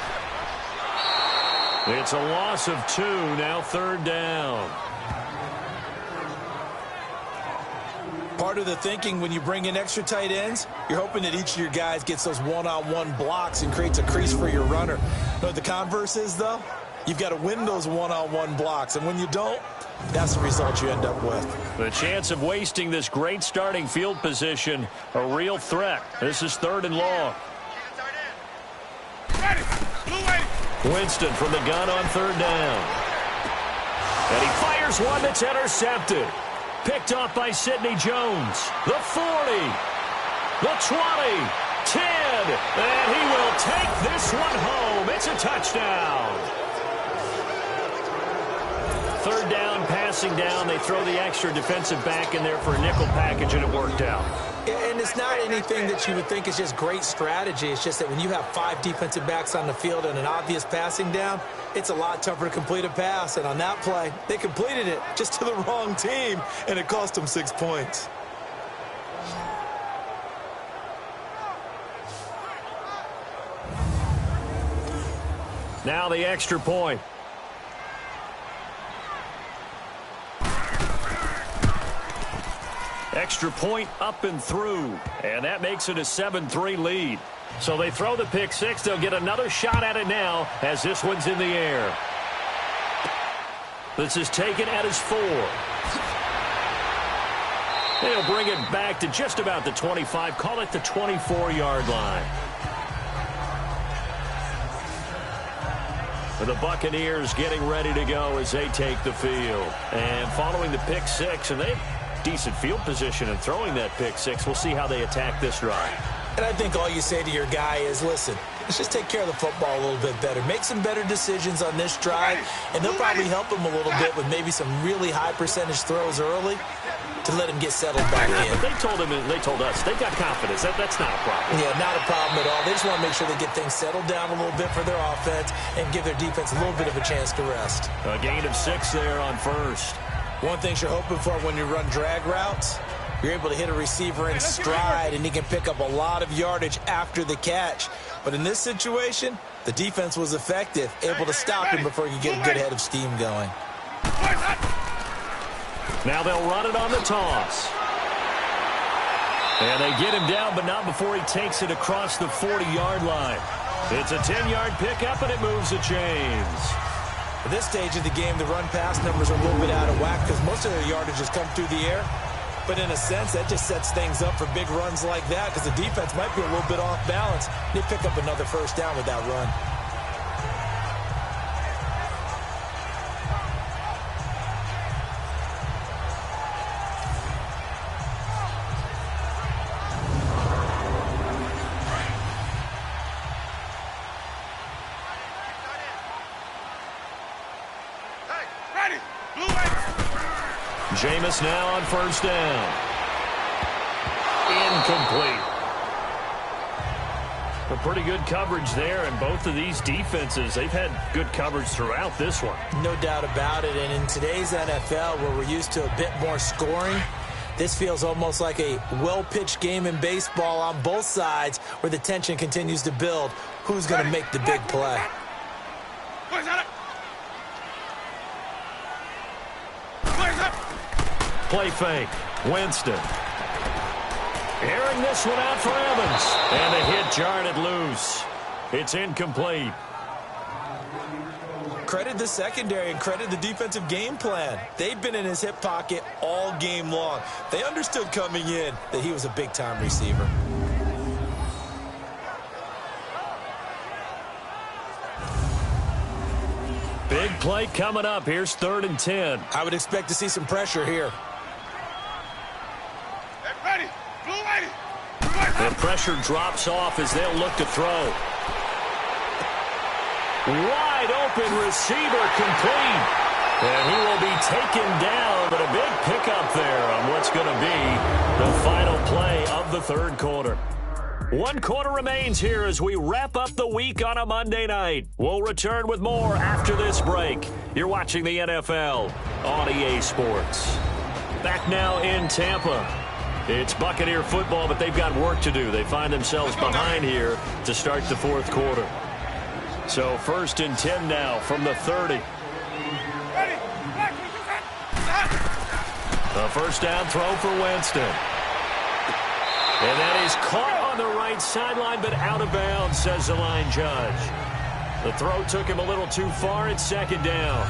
It's a loss of 2, now 3rd down. Part of the thinking when you bring in extra tight ends, you're hoping that each of your guys gets those one-on-one blocks and creates a crease for your runner. You know what the converse is, though? You've got to win those one-on-one blocks, and when you don't, that's the result you end up with. The chance of wasting this great starting field position, a real threat. This is 3rd and long. Winston from the gun on 3rd down. And he fires one that's intercepted. Picked off by Sidney Jones. The 40. The 20. 10. And he will take this one home. It's a touchdown. 3rd down, passing down. They throw the extra defensive back in there for a nickel package, and it worked out. And it's not anything that you would think is just great strategy. It's just that when you have 5 defensive backs on the field and an obvious passing down, it's a lot tougher to complete a pass. And on that play, they completed it just to the wrong team, and it cost them 6 points. Now the extra point. Extra point up and through, and that makes it a 7-3 lead. So they throw the pick 6. They'll get another shot at it now as this one's in the air. This is taken at his 4. They'll bring it back to just about the 25, call it the 24-yard line. The Buccaneers getting ready to go as they take the field. And following the pick 6, and they have decent field position and throwing that pick 6. We'll see how they attack this drive. And I think all you say to your guy is, listen, let's just take care of the football a little bit better. Make some better decisions on this drive, and they'll probably help him a little bit with maybe some really high percentage throws early to let him get settled back in. But they told us, they got confidence. That's not a problem. Yeah, not a problem at all. They just want to make sure they get things settled down a little bit for their offense and give their defense a little bit of a chance to rest. A gain of 6 there on 1st. One thing you're hoping for when you run drag routes, you're able to hit a receiver in stride, and he can pick up a lot of yardage after the catch. But in this situation, the defense was effective, able to stop him before he could get a good head of steam going. Now they'll run it on the toss. And they get him down, but not before he takes it across the 40-yard line. It's a 10-yard pickup, and it moves the chains. At this stage of the game, the run-pass numbers are a little bit out of whack because most of their yardage has come through the air. But in a sense, that just sets things up for big runs like that because the defense might be a little bit off balance. They pick up another 1st down with that run. Jameis now on 1st down. Incomplete. A pretty good coverage there, and both of these defenses, they've had good coverage throughout this one. No doubt about it, and in today's NFL, where we're used to a bit more scoring, this feels almost like a well-pitched game in baseball on both sides where the tension continues to build. Who's going to make the big play? Play fake. Winston. Airing this one out for Evans. And the hit jarred it loose. It's incomplete. Credit the secondary and credit the defensive game plan. They've been in his hip pocket all game long. They understood coming in that he was a big-time receiver. Big play coming up. Here's 3rd and 10. I would expect to see some pressure here. The pressure drops off as they'll look to throw. Wide open receiver complete. And he will be taken down, but a big pickup there on what's going to be the final play of the 3rd quarter. 1 quarter remains here as we wrap up the week on a Monday night. We'll return with more after this break. You're watching the NFL on EA Sports. Back now in Tampa. It's Buccaneer football, but they've got work to do. They find themselves behind here to start the fourth quarter. So 1st and 10 now from the 30. A first down throw for Winston. And that is caught on the right sideline, but out of bounds, says the line judge. The throw took him a little too far. It's 2nd down.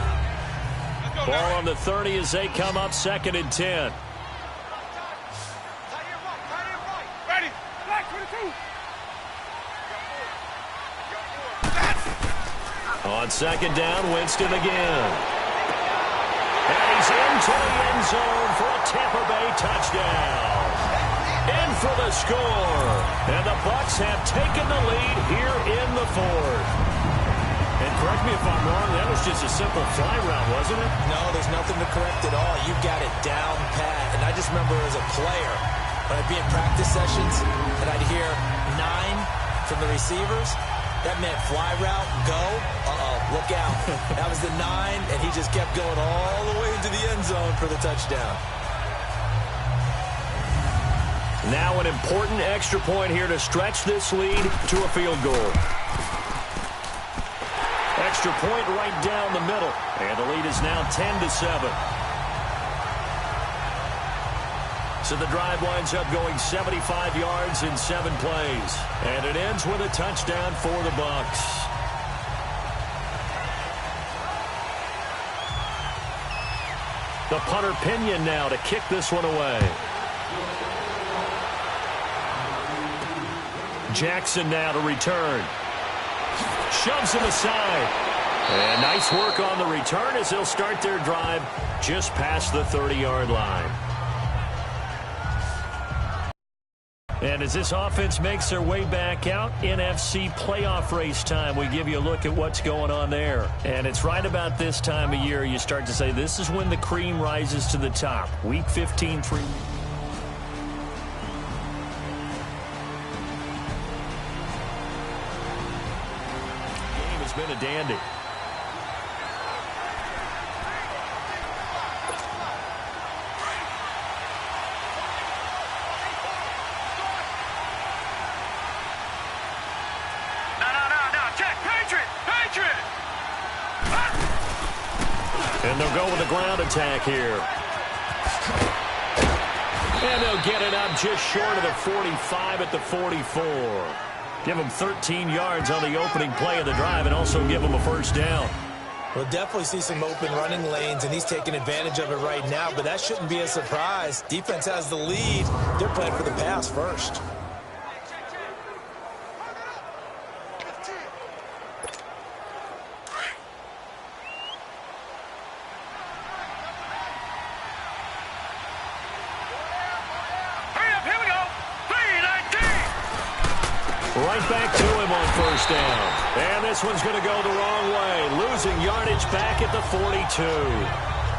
Ball on the 30 as they come up 2nd and 10. On 2nd down, Winston again. And he's into the end zone for a Tampa Bay touchdown. In for the score. And the Bucs have taken the lead here in the 4th. And correct me if I'm wrong, that was just a simple fly route, wasn't it? No, there's nothing to correct at all. You got it down pat. And I just remember as a player, when I'd be in practice sessions, and I'd hear 9 from the receivers, that meant fly route, go, look out. That was the 9, and he just kept going all the way into the end zone for the touchdown. Now an important extra point here to stretch this lead to a field goal. Extra point right down the middle, and the lead is now 10-7. So the drive winds up going 75 yards in 7 plays. And it ends with a touchdown for the Bucs. The punter Pinion now to kick this one away. Jackson now to return. Shoves him aside. And nice work on the return as they'll start their drive just past the 30-yard line. And as this offense makes their way back out, NFC playoff race time, we give you a look at what's going on there. And it's right about this time of year you start to say this is when the cream rises to the top. Week 15, 3. Game has been a dandy. And they'll go with a ground attack here. And they'll get it up just short of the 45 at the 44. Give them 13 yards on the opening play of the drive and also give them a first down. We'll definitely see some open running lanes, and he's taking advantage of it right now, but that shouldn't be a surprise. Defense has the lead. They're playing for the pass first. Right back to him on first down. And this one's going to go the wrong way. Losing yardage back at the 42.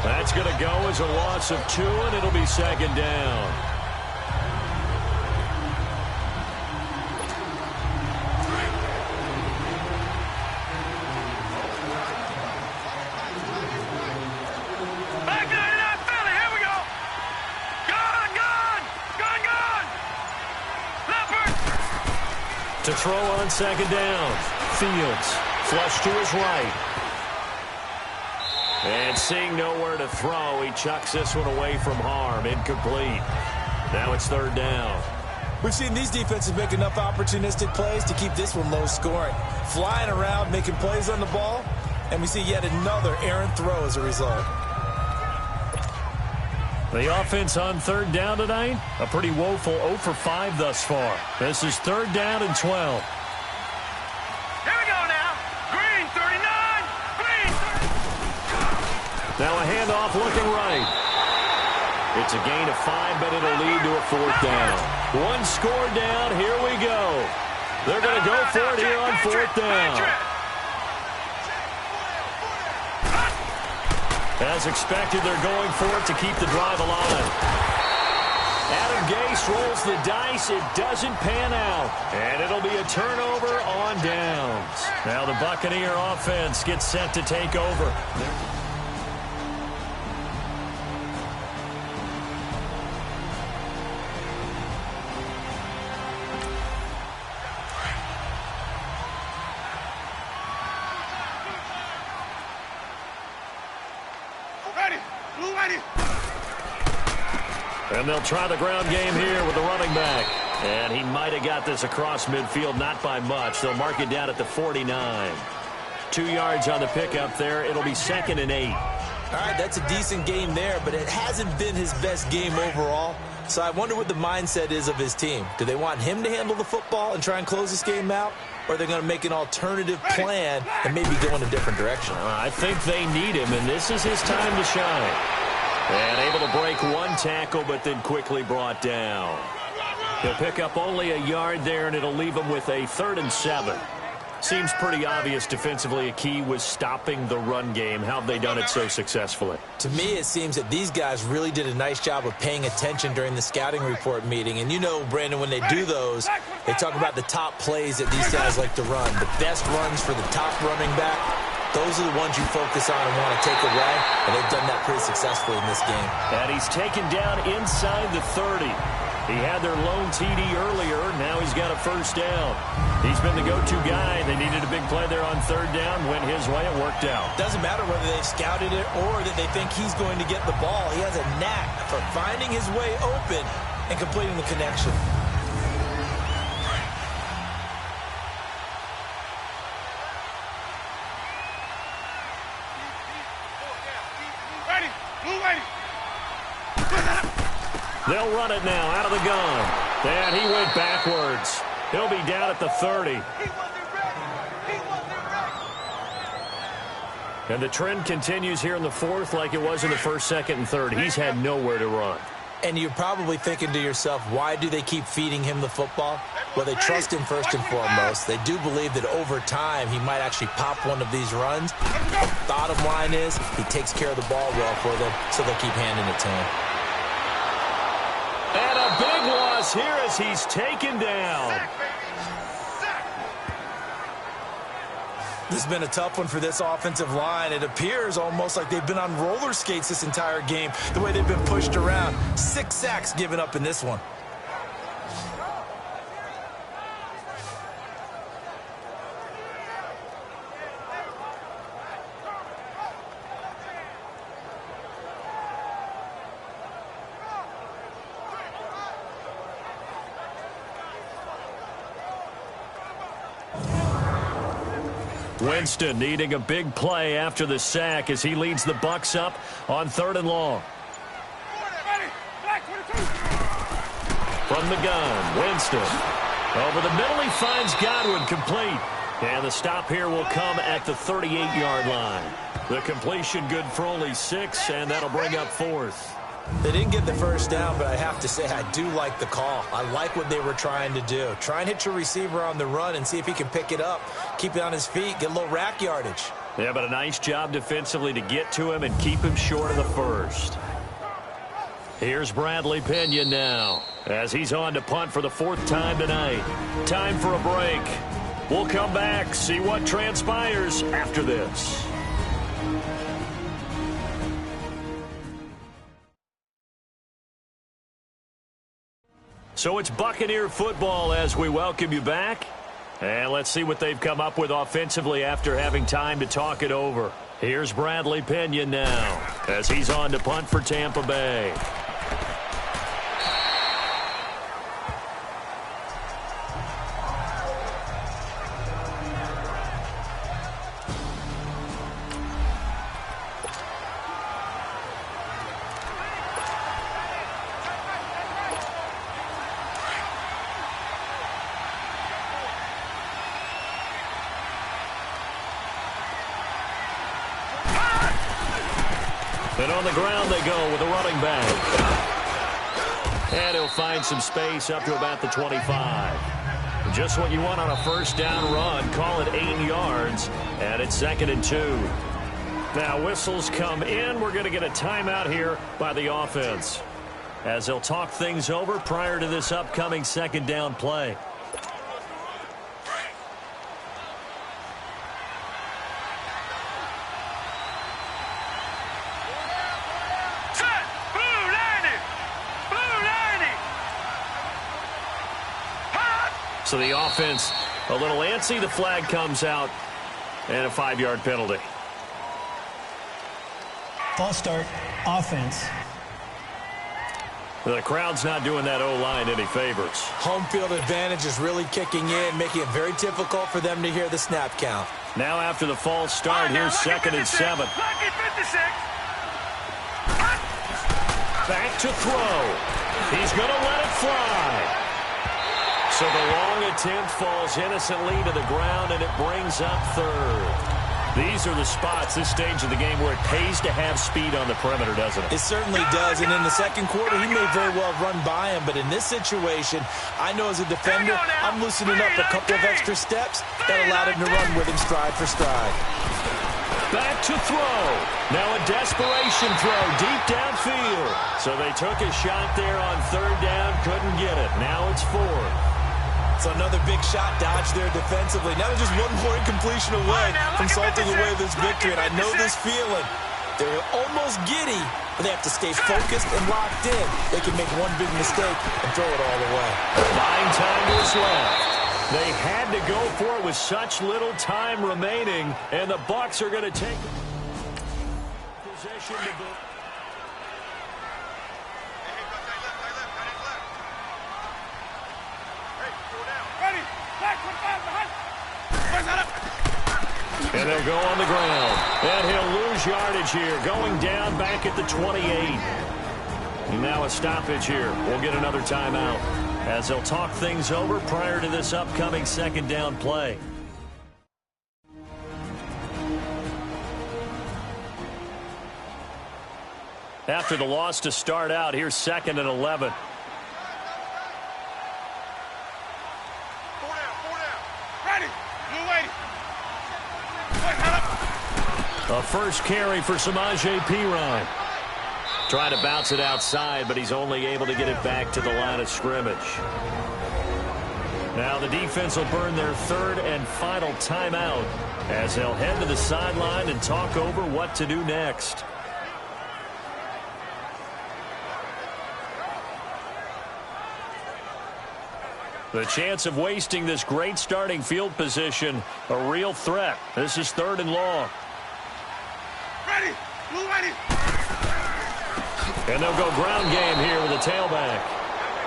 That's going to go as a loss of 2, and it'll be second down. To throw on second down. Fields flush to his right. And seeing nowhere to throw, he chucks this one away from harm. Incomplete. Now it's third down. We've seen these defenses make enough opportunistic plays to keep this one low scoring. Flying around, making plays on the ball, and we see yet another errant throw as a result. The offense on third down tonight, a pretty woeful 0 for 5 thus far. This is third down and 12. Here we go now. Green 39. Green 30. Now a handoff looking right. It's a gain of 5, but it'll lead to a fourth down. One score down. Here we go. They're going to go for it here on fourth down. As expected, they're going for it to keep the drive alive. Adam Gase rolls the dice. It doesn't pan out. And it'll be a turnover on downs. Now the Buccaneer offense gets set to take over. And they'll try the ground game here with the running back. And he might have got this across midfield, not by much. They'll mark it down at the 49. 2 yards on the pickup there. It'll be 2nd and 8. All right, that's a decent game there, but it hasn't been his best game overall. So I wonder what the mindset is of his team. Do they want him to handle the football and try and close this game out? Or are they going to make an alternative plan and maybe go in a different direction? I think they need him, and this is his time to shine. And able to break 1 tackle, but then quickly brought down. He'll pick up only a yard there, and it'll leave him with a 3rd and 7. Seems pretty obvious defensively a key was stopping the run game. How have they done it so successfully? To me, it seems that these guys really did a nice job of paying attention during the scouting report meeting. And you know, Brandon, when they do those, they talk about the top plays that these guys like to run. The best runs for the top running back, those are the ones you focus on and want to take away. And they've done that pretty successfully in this game. And he's taken down inside the 30. He had their lone TD earlier. Now he's got a 1st down. He's been the go-to guy. They needed a big play there on 3rd down. Went his way. It worked out. Doesn't matter whether they've scouted it or that they think he's going to get the ball. He has a knack for finding his way open and completing the connection. They'll run it now out of the gun. And he went backwards. He'll be down at the 30. And the trend continues here in the 4th like it was in the 1st, 2nd, and 3rd. He's had nowhere to run. And you're probably thinking to yourself, why do they keep feeding him the football? Well, they trust him first and foremost. They do believe that over time he might actually pop one of these runs. Bottom line is he takes care of the ball well for them, so they'll keep handing it to him. And a big loss here as he's taken down. This has been a tough one for this offensive line. It appears almost like they've been on roller skates this entire game, the way they've been pushed around. 6 sacks given up in this one. Winston needing a big play after the sack as he leads the Bucs up on 3rd and long. From the gun, Winston. Over the middle, he finds Godwin complete. And the stop here will come at the 38-yard line. The completion good for only 6, and that'll bring up 4th. They didn't get the 1st down, but I have to say I do like the call. I like what they were trying to do. Try and hit your receiver on the run and see if he can pick it up. Keep it on his feet, get a little rack yardage. Yeah, but a nice job defensively to get to him and keep him short of the 1st. Here's Bradley Pinion now as he's on to punt for the 4th time tonight. Time for a break. We'll come back, see what transpires after this. So it's Buccaneer football as we welcome you back. And let's see what they've come up with offensively after having time to talk it over. Here's Bradley Pinion now as he's on to punt for Tampa Bay. And on the ground they go with a running back. And he'll find some space up to about the 25. Just what you want on a 1st down run. Call it 8 yards. And it's 2nd and 2. Now whistles come in. We're going to get a timeout here by the offense, as they'll talk things over prior to this upcoming 2nd down play. So the offense a little antsy. The flag comes out and a 5-yard penalty. False start. offense. The crowd's not doing that O-line any favors. Home field advantage is really kicking in, making it very difficult for them to hear the snap count. Now after the false start, here's 2nd and 7. Back to throw. He's going to let it fly. So the long attempt falls innocently to the ground, and it brings up 3rd. These are the spots, this stage of the game, where it pays to have speed on the perimeter, doesn't it? It certainly does, and in the second quarter, he may very well have run by him, but in this situation, I know as a defender, I'm loosening up a couple of extra steps that allowed him to run with him stride for stride. Back to throw. Now a desperation throw deep downfield. So they took a shot there on 3rd down, couldn't get it. Now it's 4th. So another big shot dodged there defensively. Now they're just one more incompletion away from salting away this victory. And I know this feeling. They're almost giddy, but they have to stay focused and locked in. They can make one big mistake and throw it all away. Buying time is left. They had to go for it with such little time remaining, and the Bucs are going to take possession to boot. And they'll go on the ground. And he'll lose yardage here, going down back at the 28. And now a stoppage here. We'll get another timeout as they'll talk things over prior to this upcoming 2nd down play. After the loss to start out, here's 2nd and 11. A first carry for Samaje Perine. Trying to bounce it outside, but he's only able to get it back to the line of scrimmage. Now the defense will burn their 3rd and final timeout as they'll head to the sideline and talk over what to do next. The chance of wasting this great starting field position, a real threat. This is 3rd and long. Ready! Blue ready! And they'll go ground game here with a tailback.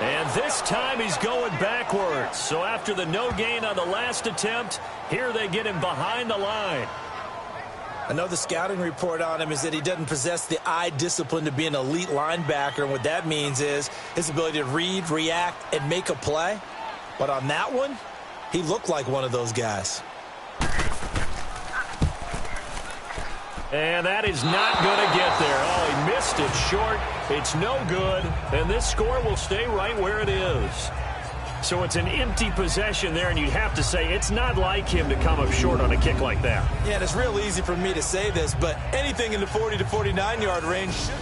And this time he's going backwards. So after the no gain on the last attempt, here they get him behind the line. I know the scouting report on him is that he doesn't possess the eye discipline to be an elite linebacker. And what that means is his ability to read, react, and make a play. But on that one, he looked like one of those guys. And that is not going to get there. Oh, he missed it short. It's no good. And this score will stay right where it is. So it's an empty possession there, and you'd have to say it's not like him to come up short on a kick like that. Yeah, and it's real easy for me to say this, but anything in the 40 to 49-yard range should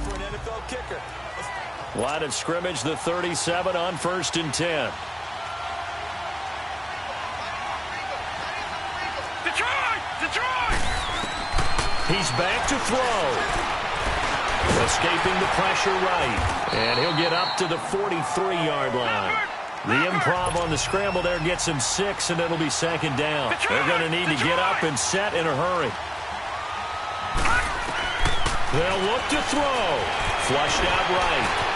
for an NFL kicker. Line of scrimmage, the 37 on 1st and 10. Detroit! He's back to throw. Escaping the pressure right. And he'll get up to the 43-yard line. The improv on the scramble there gets him 6, and it'll be 2nd down. They're going to need to get up and set in a hurry. They'll look to throw. Flushed out right.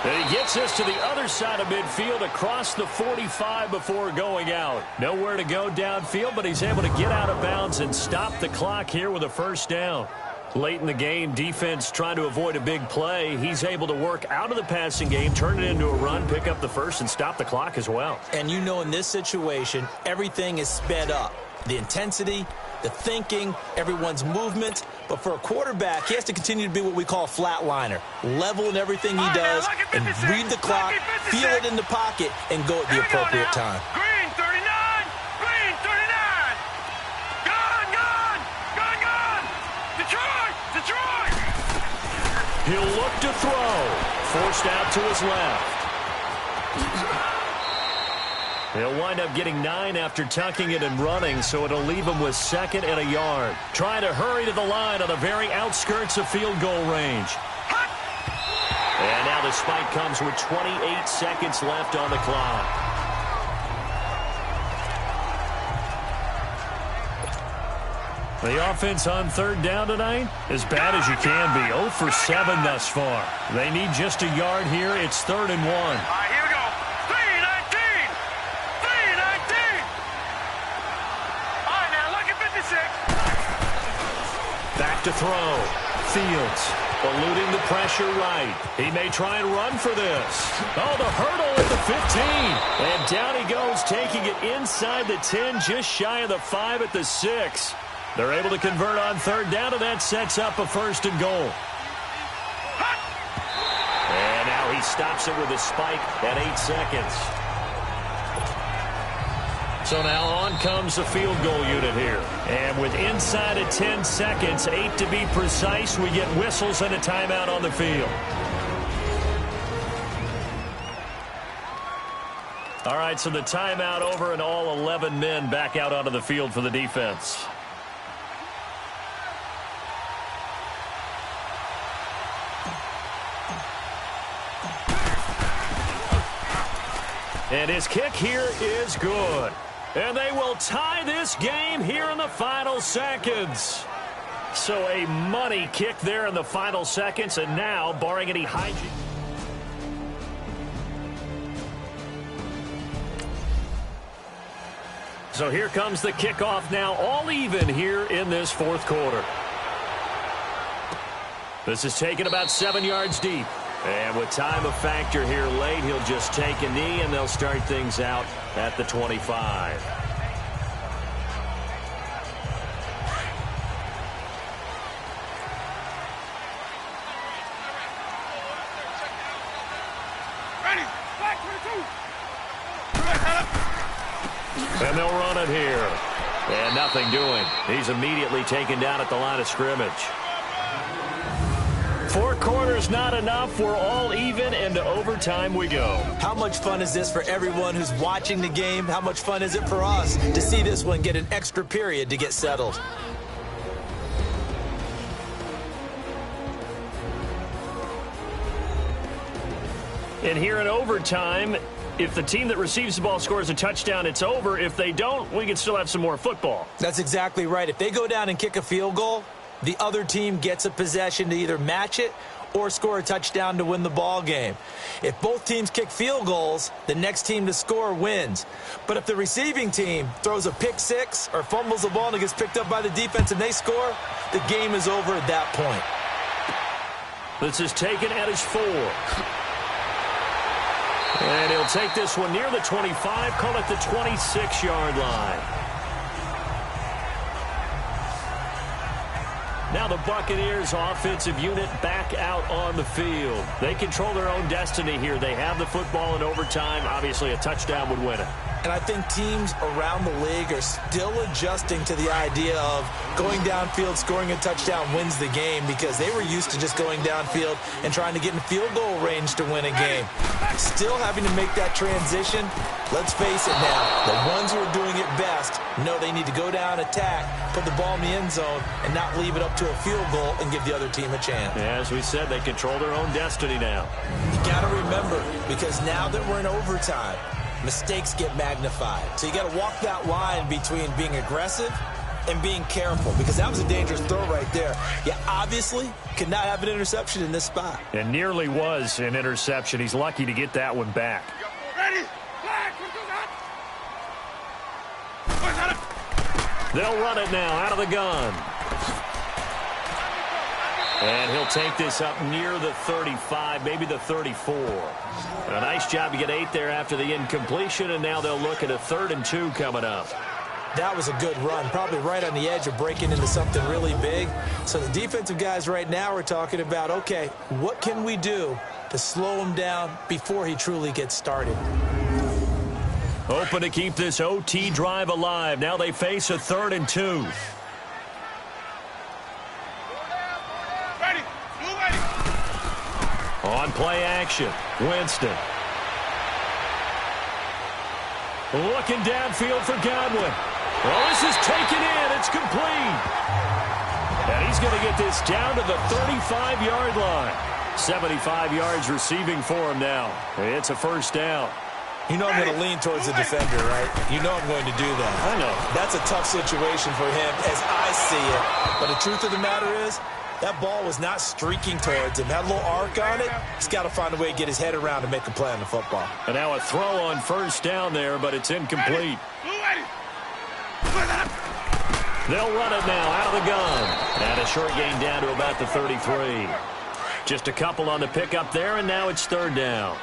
And he gets us to the other side of midfield across the 45 before going out. Nowhere to go downfield, but he's able to get out of bounds and stop the clock here with a 1st down. Late in the game, defense trying to avoid a big play. He's able to work out of the passing game, turn it into a run, pick up the 1st, and stop the clock as well. And you know in this situation, everything is sped up. The intensity, the thinking, everyone's movement. But for a quarterback, he has to continue to be what we call a flatliner. Level in everything he does and read the clock, feel it in the pocket, and go at the appropriate time. Green 39! Green 39! Gone! Detroit! He'll look to throw. Forced out to his left. He'll wind up getting 9 after tucking it and running, so it'll leave him with 2nd and a yard. Trying to hurry to the line on the very outskirts of field goal range. And now the spike comes with 28 seconds left on the clock. The offense on third down tonight, as bad as you can be. 0 for 7 thus far. They need just a yard here. It's 3rd and 1. All right, here we go. 3-19. 3-19. All right, now look at 56. Back to throw. Fields eluding the pressure right. He may try and run for this. Oh, the hurdle at the 15. And down he goes, taking it inside the 10, just shy of the 5 at the 6. They're able to convert on third down, and that sets up a 1st and goal. And now he stops it with a spike at 8 seconds. So now on comes the field goal unit here. And with inside of 10 seconds, 8 to be precise, we get whistles and a timeout on the field. All right, so the timeout over and all 11 men back out onto the field for the defense. And his kick here is good. And they will tie this game here in the final seconds. So a money kick there in the final seconds, and now, barring any hygiene. So here comes the kickoff now, all even here in this 4th quarter. This is taken about 7 yards deep. And with time a factor here late, he'll just take a knee, and they'll start things out at the 25. Ready. Back 22. And they'll run it here. And nothing doing. He's immediately taken down at the line of scrimmage. 4 quarters not enough. We're all even, and to overtime we go. How much fun is this for everyone who's watching the game? How much fun is it for us to see this one get an extra period to get settled? And here in overtime, if the team that receives the ball scores a touchdown, it's over. If they don't, we can still have some more football. That's exactly right. If they go down and kick a field goal, the other team gets a possession to either match it or score a touchdown to win the ball game. If both teams kick field goals, the next team to score wins. But if the receiving team throws a pick six or fumbles the ball and it gets picked up by the defense and they score, the game is over at that point. This is taken at his 4. And he'll take this one near the 25, call it the 26-yard line. Now the Buccaneers offensive unit back out on the field. They control their own destiny here. They have the football in overtime. Obviously, a touchdown would win it. And I think teams around the league are still adjusting to the idea of going downfield, scoring a touchdown wins the game, because they were used to just going downfield and trying to get in field goal range to win a game. Still having to make that transition. Let's face it now, the ones who are doing it best know they need to go down, attack, put the ball in the end zone, and not leave it up to a field goal and give the other team a chance. Yeah, as we said, they control their own destiny now. You got to remember, because now that we're in overtime, mistakes get magnified. So you got to walk that line between being aggressive and being careful, because that was a dangerous throw right there. You obviously could not have an interception in this spot. And nearly was an interception. He's lucky to get that one back. Ready. They'll run it now out of the gun. And he'll take this up near the 35, maybe the 34. A nice job to get 8 there after the incompletion, and now they'll look at a 3rd and 2 coming up. That was a good run, probably right on the edge of breaking into something really big. So the defensive guys right now are talking about, okay, what can we do to slow him down before he truly gets started? Hoping to keep this OT drive alive. Now they face a 3rd and 2. Ready. Ready. On play action, Winston. Looking downfield for Godwin. Well, this is taken in. It's complete. And he's going to get this down to the 35-yard line. 75 yards receiving for him now. It's a 1st down. You know I'm going to lean towards the defender, right? You know I'm going to do that. I know. That's a tough situation for him as I see it. But the truth of the matter is, that ball was not streaking towards him. Had a little arc on it. He's got to find a way to get his head around and make a play on the football. And now a throw on first down there, but it's incomplete. They'll run it now out of the gun. And a short gain down to about the 33. Just a couple on the pickup there, and now it's third down.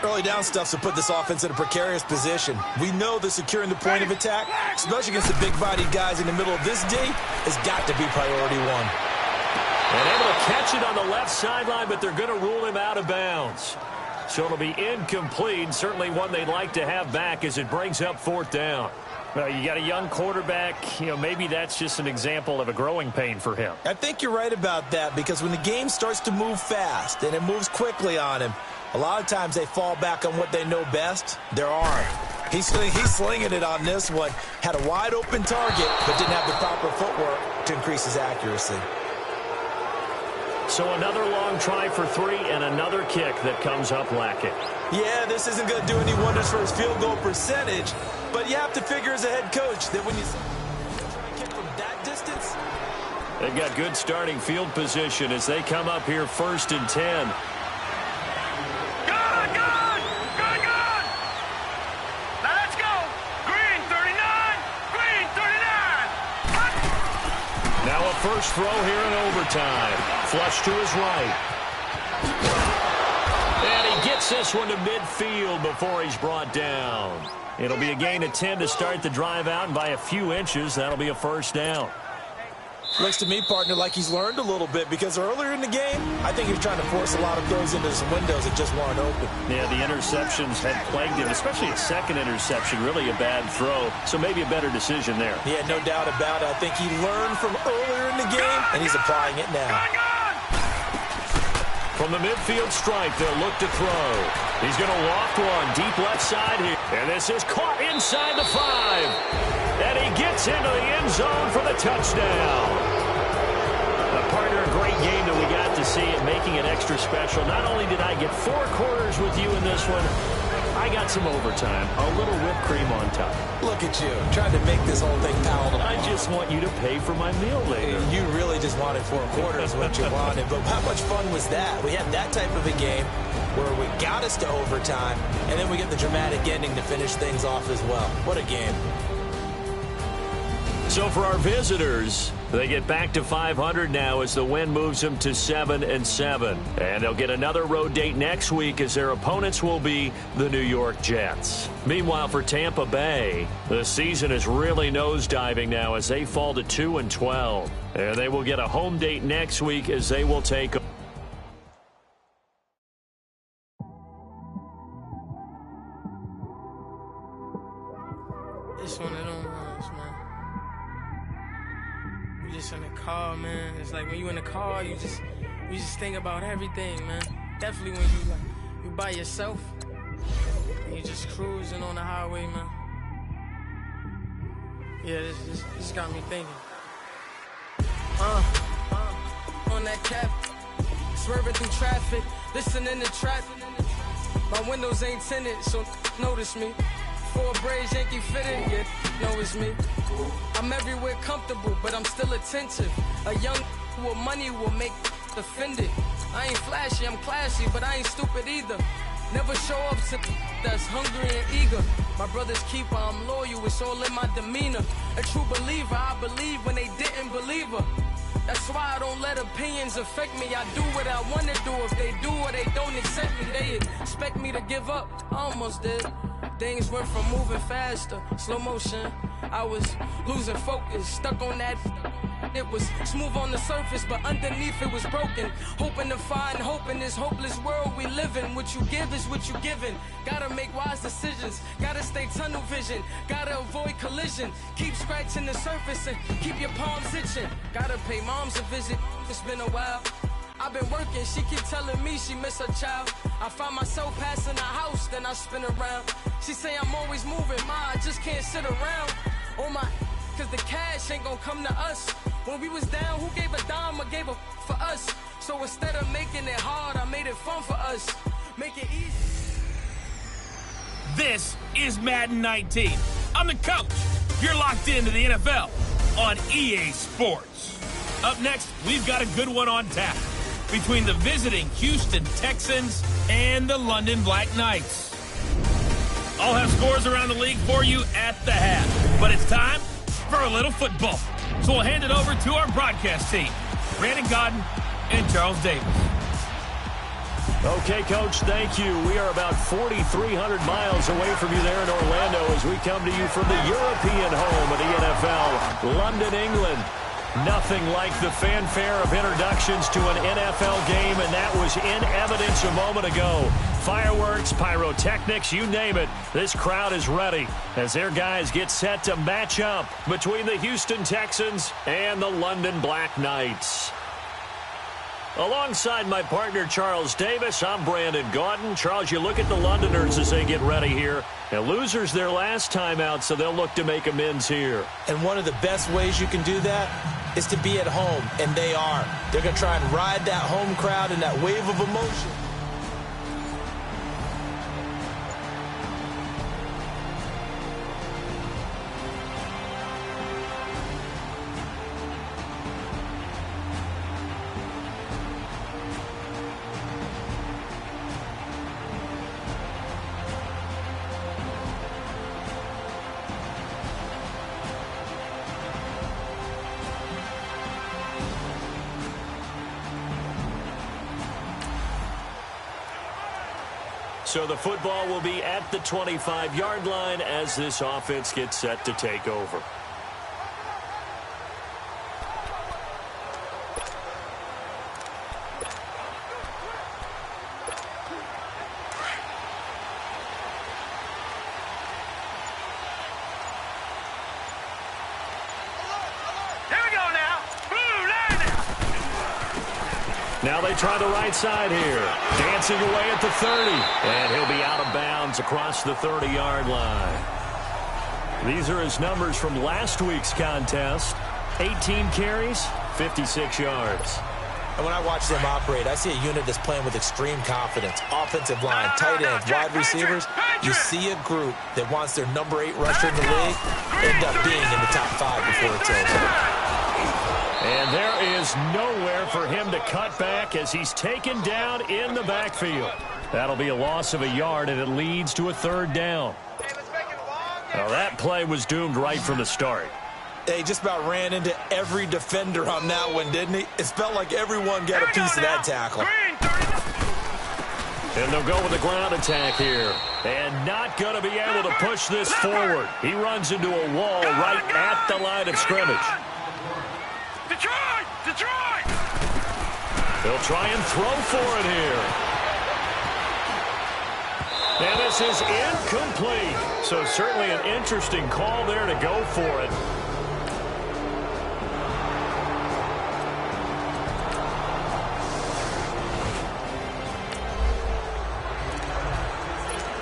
Early down stuff's to put this offense in a precarious position. We know that securing the point of attack, especially against the big-bodied guys in the middle of this D, has got to be priority one. And able to catch it on the left sideline, but they're going to rule him out of bounds. So it'll be incomplete, certainly one they'd like to have back as it brings up fourth down. Well, you got a young quarterback. Maybe that's just an example of a growing pain for him. I think you're right about that, because when the game starts to move fast and it moves quickly on him, a lot of times they fall back on what they know best, their arm. He's slinging it on this one. Had a wide open target, but didn't have the proper footwork to increase his accuracy. So another long try for 3 and another kick that comes up lacking. Yeah, this isn't going to do any wonders for his field goal percentage, but you have to figure as a head coach that when you try and kick from that distance. They've got good starting field position as they come up here first and 10. First throw here in overtime. Flush to his right. And he gets this one to midfield before he's brought down. It'll be a gain of 10 to start the drive out, and by a few inches, that'll be a first down. Looks to me, partner, like he's learned a little bit, because earlier in the game, I think he was trying to force a lot of throws into some windows that just weren't open. Yeah, the interceptions had plagued him, especially a second interception, really a bad throw. So maybe a better decision there. Yeah, no doubt about it. I think he learned from earlier in the game, and he's applying it now. From the midfield stripe, they'll look to throw. He's going to loft one deep left side here. And this is caught inside the 5. And he gets into the end zone for the touchdown. Partner, a great game that we got to see and making it extra special. Not only did I get 4 quarters with you in this one, I got some overtime, a little whipped cream on top. Look at you, trying to make this whole thing palatable. I just want you to pay for my meal later. You really just wanted 4 quarters, what you wanted. But how much fun was that? We had that type of a game where we got us to overtime, and then we get the dramatic ending to finish things off as well. What a game. So for our visitors, they get back to 500 now as the win moves them to 7-7. And they'll get another road date next week as their opponents will be the New York Jets. Meanwhile, for Tampa Bay, the season is really nosediving now as they fall to 2-12. And they will get a home date next week as they will take It's one of them ones, man. You just in the car, man. It's like when you in the car, you just think about everything, man. Definitely when you by yourself and you just cruising on the highway, man. Yeah, this got me thinking. On that cap, swerving through traffic, listening to traffic. My windows ain't tinted, so notice me. 4 braids, Yankee fitted, yeah, know it's me. I'm everywhere comfortable, but I'm still attentive. A young with money will make offended. I ain't flashy, I'm classy, but I ain't stupid either. Never show up to that's hungry and eager. My brother's keeper, I'm loyal, it's all in my demeanor. A true believer, I believe when they didn't believe her. That's why I don't let opinions affect me. I do what I want to do. If they do or they don't accept me, they expect me to give up. I almost did. Things went from moving faster, slow motion. I was losing focus, stuck on that. It was smooth on the surface, but underneath it was broken. Hoping to find hope in this hopeless world we live in. What you give is what you given. Gotta make wise decisions. Gotta stay tunnel vision. Gotta avoid collision. Keep scratching the surface and keep your palms itching. Gotta pay moms a visit. It's been a while. I've been working, she keep telling me she miss her child. I find myself passing the house, then I spin around. She say I'm always moving, I just can't sit around. Oh my, cause the cash ain't gonna come to us. When we was down, who gave a dime or gave a for us? So instead of making it hard, I made it fun for us. Make it easy. This is Madden 19. I'm the coach. You're locked into the NFL on EA Sports. Up next, we've got a good one on tap between the visiting Houston Texans and the London Black Knights. I'll have scores around the league for you at the half, but it's time for a little football. So we'll hand it over to our broadcast team, Brandon Godden and Charles Davis. Okay, Coach, thank you. We are about 4,300 miles away from you there in Orlando as we come to you from the European home of the NFL, London, England. Nothing like the fanfare of introductions to an NFL game, and that was in evidence a moment ago. Fireworks, pyrotechnics, you name it. This crowd is ready as their guys get set to match up between the Houston Texans and the London Black Knights. Alongside my partner, Charles Davis, I'm Brandon Godden. Charles, you look at the Londoners as they get ready here. Now, losers their last time out, so they'll look to make amends here. And one of the best ways you can do that is to be at home, and they are. They're going to try and ride that home crowd and that wave of emotion. So the football will be at the 25-yard line as this offense gets set to take over. Now they try the right side here. Dancing away at the 30. And he'll be out of bounds across the 30-yard line. These are his numbers from last week's contest. 18 carries, 56 yards. And when I watch them operate, I see a unit that's playing with extreme confidence. Offensive line, tight ends, wide receivers. You see a group that wants their number 8 rusher in the league end up being in the top 5 before it's over. And there is nowhere for him to cut back as he's taken down in the backfield. That'll be a loss of a yard, and it leads to a 3rd down. Now that play was doomed right from the start. He just about ran into every defender on that one, didn't he? It felt like everyone got a piece of that tackle. And they'll go with the ground attack here. And not going to be able to push this forward. He runs into a wall right at the line of scrimmage. Detroit! They'll try and throw for it here. And this is incomplete. So certainly an interesting call there to go for it.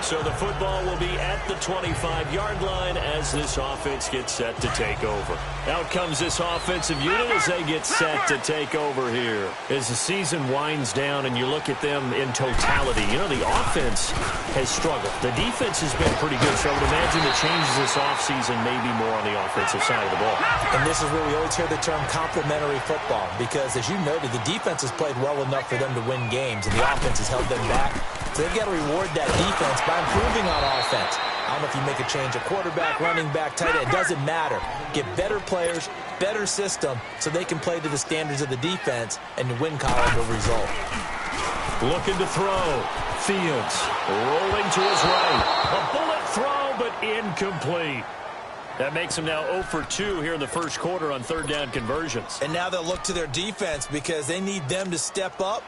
So the football will be at the 25-yard line as this offense gets set to take over. Out comes this offensive unit as they get set to take over here. As the season winds down and you look at them in totality, you know, the offense has struggled. The defense has been pretty good, so I would imagine the changes this offseason may be more on the offensive side of the ball. And this is where we always hear the term complementary football because, as you noted, the defense has played well enough for them to win games, and the offense has held them back. So they've got to reward that defense by improving on offense. I don't know if you make a change, a quarterback, running back, tight end, it doesn't matter. Get better players, better system, so they can play to the standards of the defense, and the win column will result. Looking to throw. Fields rolling to his right. A bullet throw, but incomplete. That makes him now 0 for 2 here in the first quarter on 3rd down conversions. And now they'll look to their defense because they need them to step up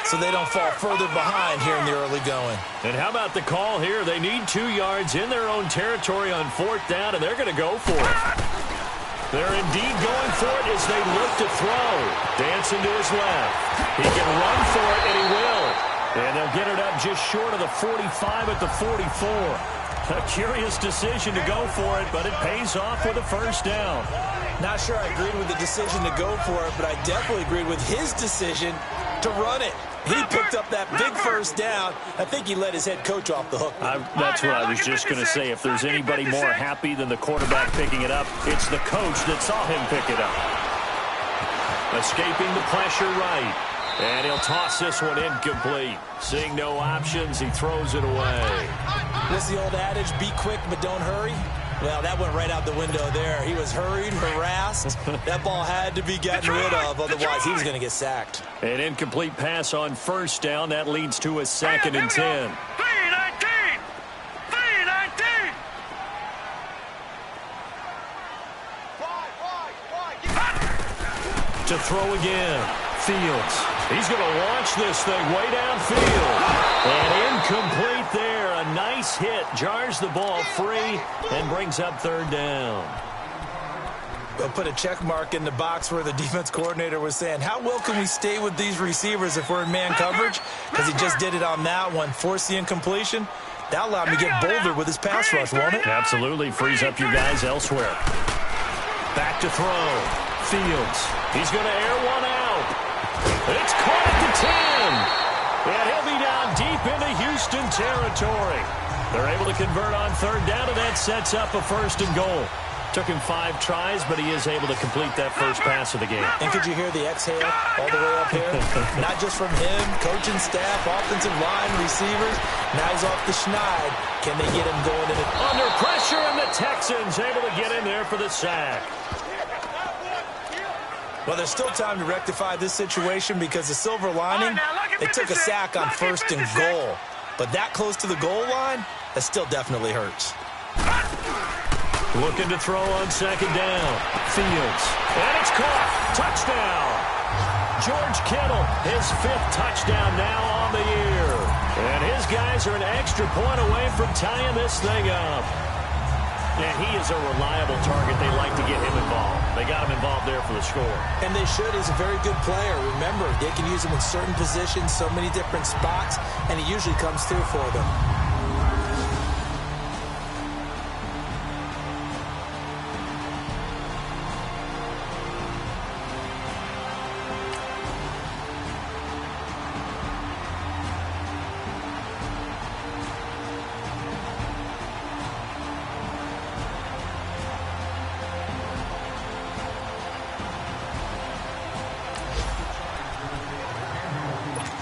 so they don't fall further behind here in the early going. And how about the call here? They need 2 yards in their own territory on 4th down, and they're going to go for it. They're indeed going for it as they look to throw. Dancing to his left. He can run for it, and he will. And they'll get it up just short of the 45 at the 44. A curious decision to go for it, but it pays off with a 1st down. Not sure I agreed with the decision to go for it, but I definitely agreed with his decision to run it. He picked up that big first down. I think he let his head coach off the hook. That's what I was just going to say. If there's anybody more happy than the quarterback picking it up, it's the coach that saw him pick it up. Escaping the pressure right. And he'll toss this one incomplete. Seeing no options, he throws it away. What's the old adage? Be quick, but don't hurry. Well, that went right out the window there. He was hurried, harassed. That ball had to be gotten rid of, otherwise he was going to get sacked. An incomplete pass on first down. That leads to a 2nd and 10. 3-19! 3-19! To throw again. Fields. He's going to launch this thing way downfield. And incomplete there. A nice hit. Jars the ball free and brings up 3rd down. We'll put a check mark in the box where the defense coordinator was saying, how well can we stay with these receivers if we're in man coverage? Because he just did it on that one. Forced the incompletion. That allowed him to get bolder with his pass rush, won't it? Absolutely. Frees up your guys elsewhere. Back to throw. Fields. He's going to air one out. It's caught at the 10. And he'll be down deep into Houston territory. They're able to convert on 3rd down, and that sets up a 1st and goal. Took him 5 tries, but he is able to complete that first pass of the game. And could you hear the exhale all the way up here? Not just from him, coaching staff, offensive line, receivers. Now he's off the schneid. Can they get him going in it? Under pressure, and the Texans able to get in there for the sack. Well, there's still time to rectify this situation because the silver lining, they took a sack on 1st and goal. But that close to the goal line, that still definitely hurts. Looking to throw on 2nd down. Fields. And it's caught. Touchdown. George Kittle, his 5th touchdown now on the year. And his guys are an extra point away from tying this thing up. And he is a reliable target. They like to get him involved. They got him involved there for the score. And they should. He's a very good player. Remember, they can use him in certain positions, so many different spots, and he usually comes through for them.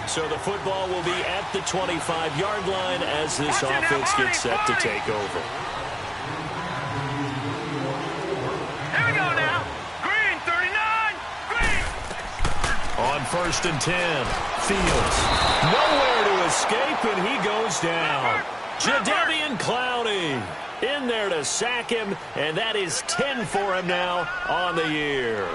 So the football will be at the 25-yard line as this offense gets set to take over. Here we go now. Green, 39. Green. On 1st and 10, Fields. Nowhere to escape, and he goes down. Jadeveon Clowney in there to sack him, and that is 10 for him now on the year.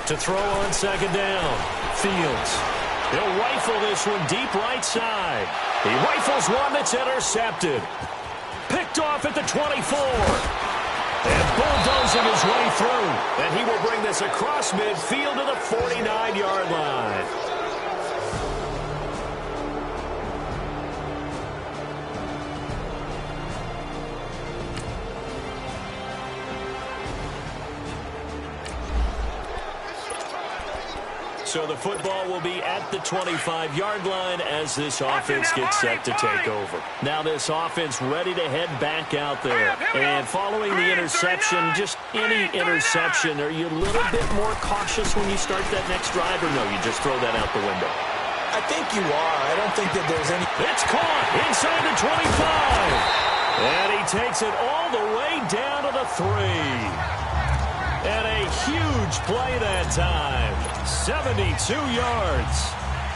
To throw on 2nd down, Fields. He'll rifle this one deep right side. He rifles one that's intercepted. Picked off at the 24. And bulldozing his way through. And he will bring this across midfield to the 49-yard line. So the football will be at the 25-yard line as this offense gets set to take over. Now this offense ready to head back out there. And following the interception, just any interception, are you a little bit more cautious when you start that next drive, or no, you just throw that out the window? I think you are. I don't think that there's any... It's caught inside the 25. And he takes it all the way down to the 3. And a huge play that time. 72 yards.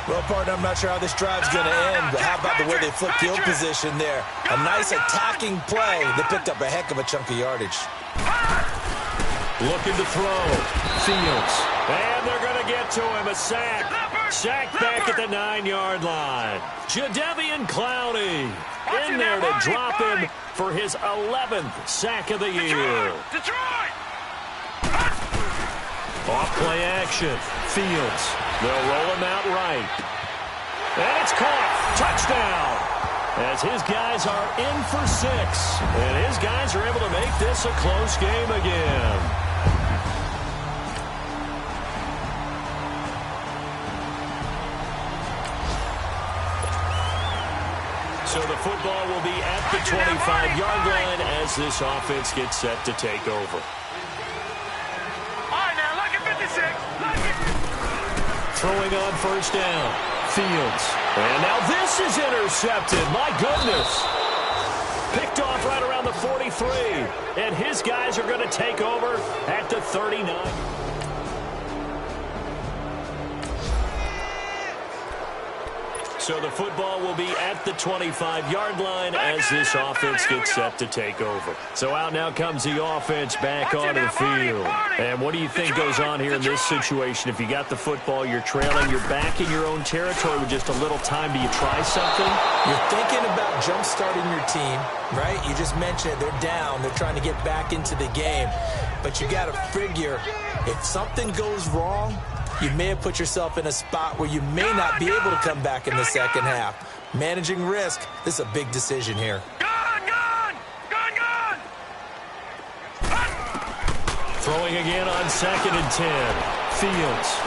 Well, partner, I'm not sure how this drive's going to end, but how about the way they flipped field position there? A nice attacking play that picked up a heck of a chunk of yardage. Looking to throw. Fields. And they're going to get to him. A sack. Sack back at the 9-yard line. Jadeveon Clowney in there to drop him for his 11th sack of the year. Off play action. Fields. They'll roll him out right. And it's caught. Touchdown. As his guys are in for 6. And his guys are able to make this a close game again. So the football will be at the 25-yard line as this offense gets set to take over. All right, now, look at 56. Throwing on first down. Fields. And now this is intercepted. My goodness. Picked off right around the 43. And his guys are going to take over at the 39. So the football will be at the 25-yard line as this offense gets set to take over. So out now comes the offense back onto the field. And what do you think goes on here in this situation? If you got the football, you're trailing, you're back in your own territory with just a little time. Do you try something? You're thinking about jump-starting your team, right? You just mentioned they're down. They're trying to get back into the game. But you got to figure if something goes wrong, you may have put yourself in a spot where you may not be able to come back in the second half. Managing risk, this is a big decision here. Throwing again on 2nd and 10. Fields.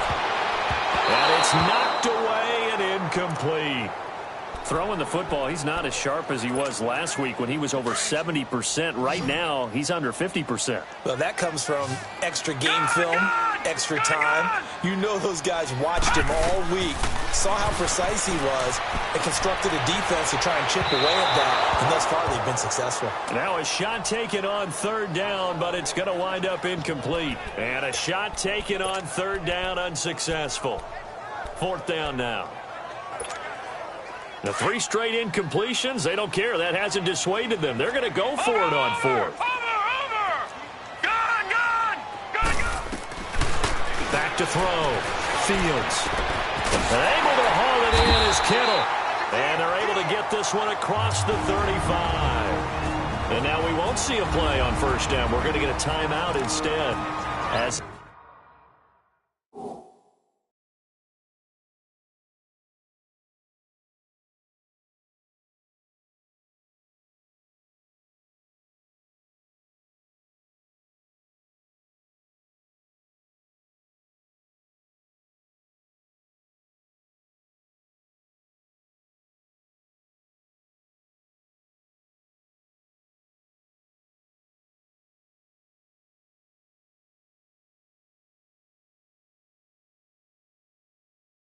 And it's knocked away and incomplete. Throwing the football, he's not as sharp as he was last week when he was over 70%. Right now, he's under 50%. Well, that comes from extra game film, extra time. You know those guys watched him all week, saw how precise he was, and constructed a defense to try and chip away at that. And thus far, they've been successful. Now a shot taken on 3rd down, but it's going to wind up incomplete. And a shot taken on 3rd down, unsuccessful. 4th down now. The 3 straight incompletions, they don't care. That hasn't dissuaded them. They're going to go for it on 4th. Back to throw. Fields. And able to haul it in is Kittle. And they're able to get this one across the 35. And now we won't see a play on 1st down. We're going to get a timeout instead. As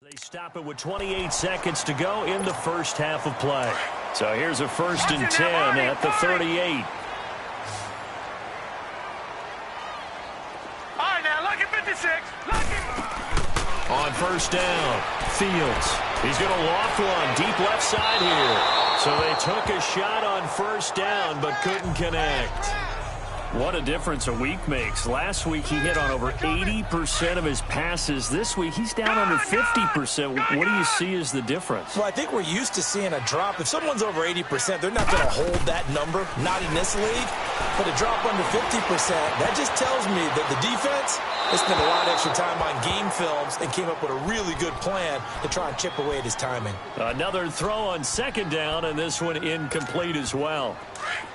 they stop it with 28 seconds to go in the first half of play. So here's a 1st and 10 at the 38. All right, now, look at 56. On 1st down, Fields. He's going to loft one deep left side here. So they took a shot on 1st down but couldn't connect. What a difference a week makes. Last week he hit on over 80% of his passes. This week he's down under 50%. What do you see as the difference? Well, I think we're used to seeing a drop. If someone's over 80%, they're not going to hold that number, not in this league. But a drop under 50%, that just tells me that the defense has spent a lot of extra time on game films and came up with a really good plan to try and chip away at his timing. Another throw on 2nd down, and this one incomplete as well.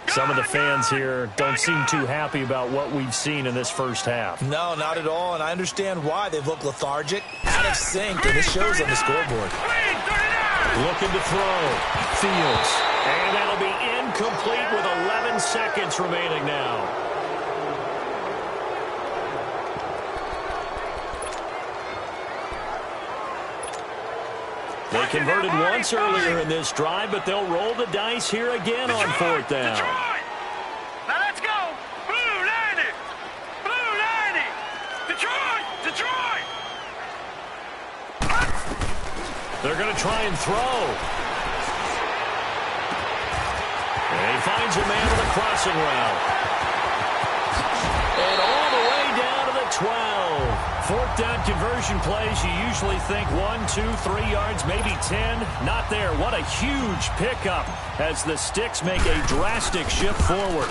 Some of the fans here don't seem too happy about what we've seen in this first half. No, not at all, and I understand why. They've looked lethargic, out of sync, and this shows on the scoreboard. Looking to throw. Fields. And that'll be incomplete with 11 seconds remaining now. They converted once earlier in this drive, but they'll roll the dice here again on 4th down. Now let's go. Blue 90. Blue 90. Detroit. Detroit. They're going to try and throw. And he finds a man on the crossing route. And all the way conversion plays, you usually think 1, 2, 3 yards, maybe 10. Not there. What a huge pickup as the Sticks make a drastic shift forward.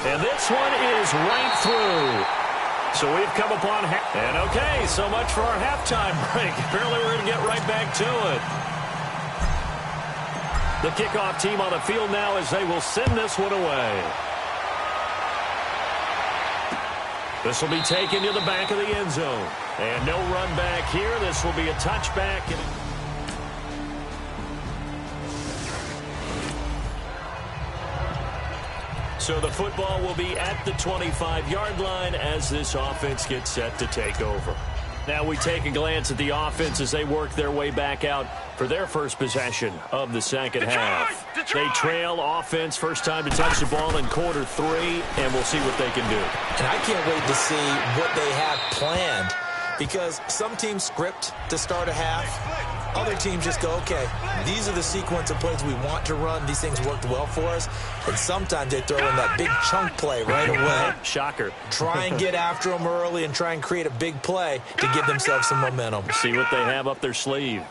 And this one is right through. So we've come upon and okay, so much for our halftime break. Apparently we're going to get right back to it. The kickoff team on the field now as they will send this one away. This will be taken to the back of the end zone. And no run back here. This will be a touchback. So the football will be at the 25-yard line as this offense gets set to take over. Now we take a glance at the offense as they work their way back out for their first possession of the second half. They trail offense first time to touch the ball in quarter 3, and we'll see what they can do. And I can't wait to see what they have planned, because some teams script to start a half. Other teams just go, okay, these are the sequence of plays we want to run. These things worked well for us. And sometimes they throw in that big chunk play right away. Shocker. Try and get after them early and try and create a big play to give themselves some momentum. See what they have up their sleeve.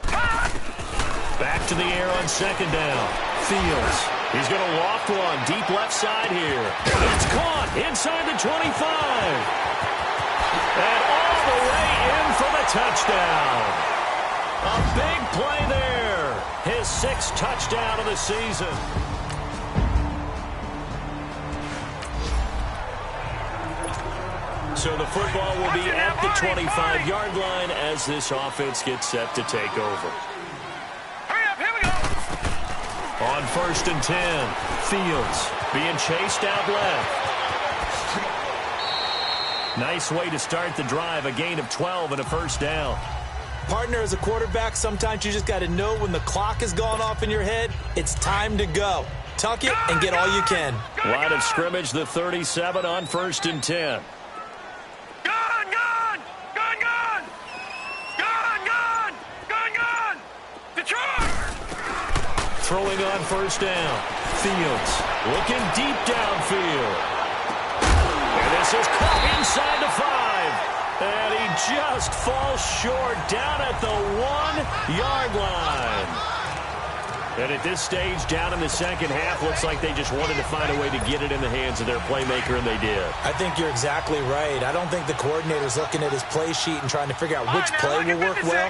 Back to the air on second down. Fields. He's going to loft one deep left side here. It's caught inside the 25. And all the way in for the touchdown. A big play there. His 6th touchdown of the season. So the football will be at the 25-yard line as this offense gets set to take over. Hurry up, here we go. On 1st and 10, Fields being chased out left. Nice way to start the drive, a gain of 12 and a first down. Partner, as a quarterback, sometimes you just got to know when the clock has gone off in your head, it's time to go. Tuck it and get all you can. Line of scrimmage, the 37 on 1st and 10. Throwing on 1st down. Fields looking deep downfield. And this is caught inside the 5. And he just falls short down at the 1-yard line. And at this stage, down in the second half, looks like they just wanted to find a way to get it in the hands of their playmaker, and they did. I think you're exactly right. I don't think the coordinator's looking at his play sheet and trying to figure out which play will work well.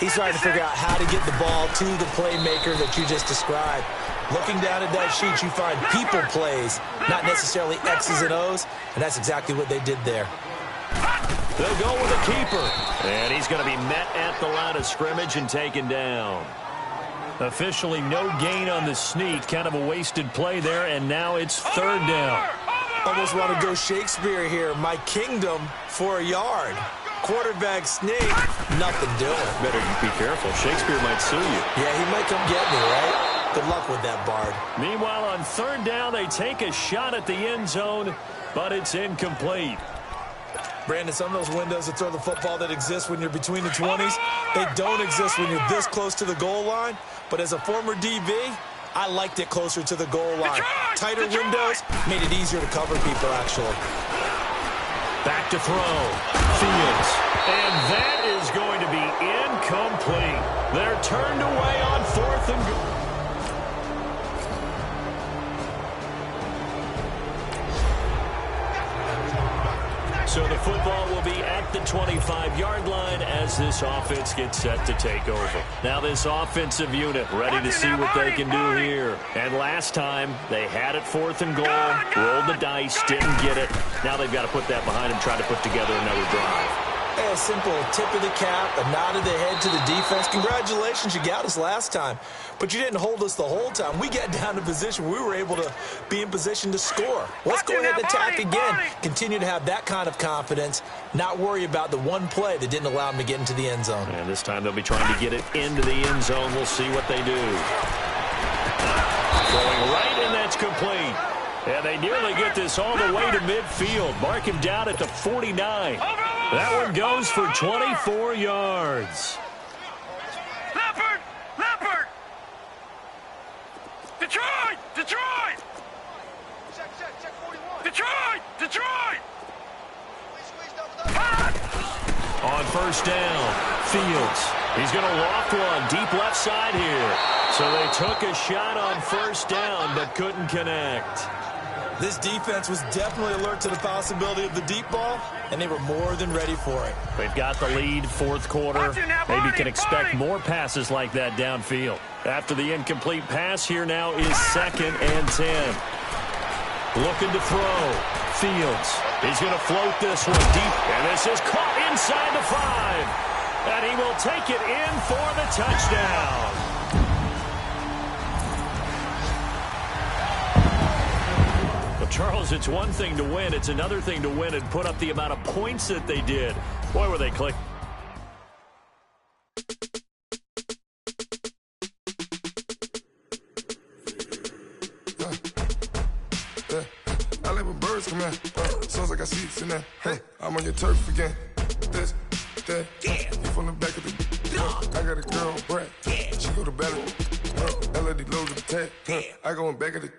He's trying to figure out how to get the ball to the playmaker that you just described. Looking down at that sheet, you find people plays, not necessarily X's and O's, and that's exactly what they did there. They'll go with a keeper. And he's going to be met at the line of scrimmage and taken down. Officially no gain on the sneak. Kind of a wasted play there, and now it's 3rd down. Almost want to go Shakespeare here. My kingdom for a yard. Quarterback sneak, nothing doing. Better be careful. Shakespeare might sue you. Yeah, he might come get me, right? Good luck with that, Bard. Meanwhile, on 3rd down, they take a shot at the end zone, but it's incomplete. Brandon, some of those windows to throw the football that exist when you're between the 20s, they don't exist when you're this close to the goal line. But as a former DB, I liked it closer to the goal line. Tighter windows made it easier to cover people, actually. Back to throw. Fields. And that is going to be incomplete. They're turned away on 4th and goal. So the football will be at the 25-yard line as this offense gets set to take over. Now this offensive unit ready to see what they can do here. And last time, they had it 4th and goal, rolled the dice, didn't get it. Now they've got to put that behind them, try to put together another drive. A simple tip of the cap, a nod of the head to the defense. Congratulations, you got us last time. But you didn't hold us the whole time. We got down to position we were able to be in position to score. Let's go ahead and attack again. Continue to have that kind of confidence, not worry about the one play that didn't allow them to get into the end zone. And this time they'll be trying to get it into the end zone. We'll see what they do. Going right, and that's complete. And they nearly get this all the way to midfield. Mark him down at the 49. That one goes for 24 yards. Leopard! Detroit! Detroit! first down. Fields, he's going to loft one deep left side here. So they took a shot on first down but couldn't connect. This defense was definitely alert to the possibility of the deep ball, and they were more than ready for it. They've got the lead fourth quarter. Maybe can expect more passes like that downfield. After the incomplete pass, here now is 2nd and 10. Looking to throw. Fields. He's going to float this one deep, and this is caught inside the 5. And he will take it in for the touchdown. Charles, it's one thing to win. It's another thing to win and put up the amount of points that they did. Boy, were they click. I live with birds come in. Sounds like I see it in there. Hey, I'm on your turf again. This, that, you from the back of the. I got a girl, Brad. She go to battle. LED load of the tag. I go in back of the.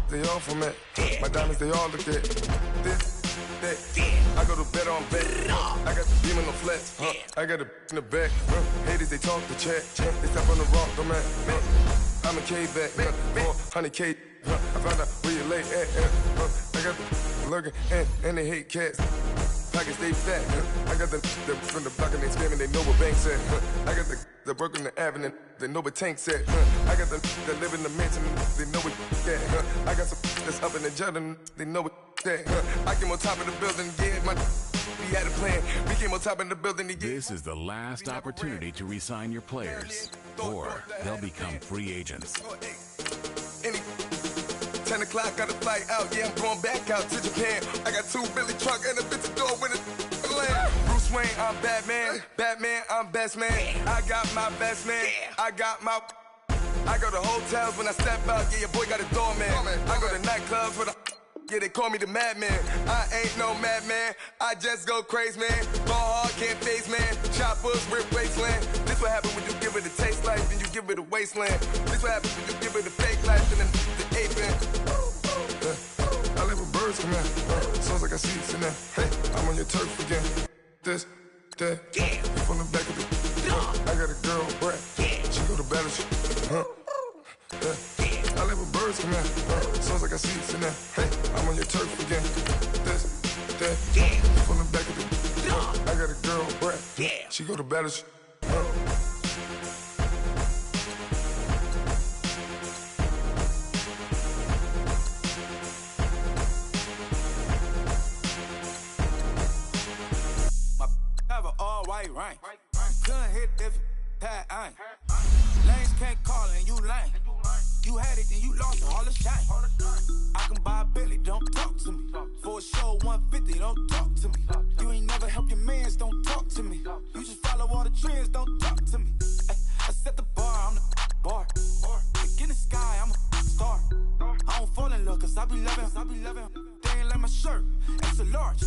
They all from it. My diamonds, they all look at. This, that. I go to bed on bed. I got the beam in the flex. I got the in the back. Haters, they talk the chat. They step on the rock, the man. I'm a K-back. 400K. I found out where you lay at. I got the lurking and they hate cats. Pockets stay fat. I got the from the block and they screaming, they know what banks at. I got the work on the avenue, they know what tanks at. I got the live in the mansion, they know what that. I got some that's up in the Jordan, they know what that. I came on top of the building, yeah, we had a plan. We came on top of the building. This is the last opportunity to re-sign your players, or they'll become free agents. 10 o'clock, got a flight out, yeah, I'm going back out to Japan. I got 2 Billy truck and a bitch door with a land. Bruce Wayne, I'm Batman. Batman, I'm best man. I got my best man. I got my. I go to hotels when I step out, yeah, your boy got a doorman. I go to nightclubs with a. Yeah, they call me the madman. I ain't no madman. I just go crazy, man. Ball hard, can't face, man. Choppers, rip wasteland. This what happens when you give it a taste life and you give it a wasteland. This what happens when you give it a fake life and then the ape in. I live with birds come in. Sounds like I see it in there. Hey, I'm on your turf again. This, that, you from the back of the. I got a girl, Brad. She go to battle. I live with birds come in. Sounds like I see it in there. Hey, I'm on your turf again. This, that, you from the back of the. I got a girl, Brad. She go to battle. Right. Couldn't hit if that ain't. Lanes can't call and you lame. You had it and you lost all the shine. I can buy a Billy, don't talk to me. For a show 150, don't talk to me. You ain't never help your mans, don't talk to me. You just follow all the trends, don't talk to me. I set the bar, I'm the bar. Look in the sky, I'm a star. I don't fall in love cause I be loving. They ain't like my shirt, extra large.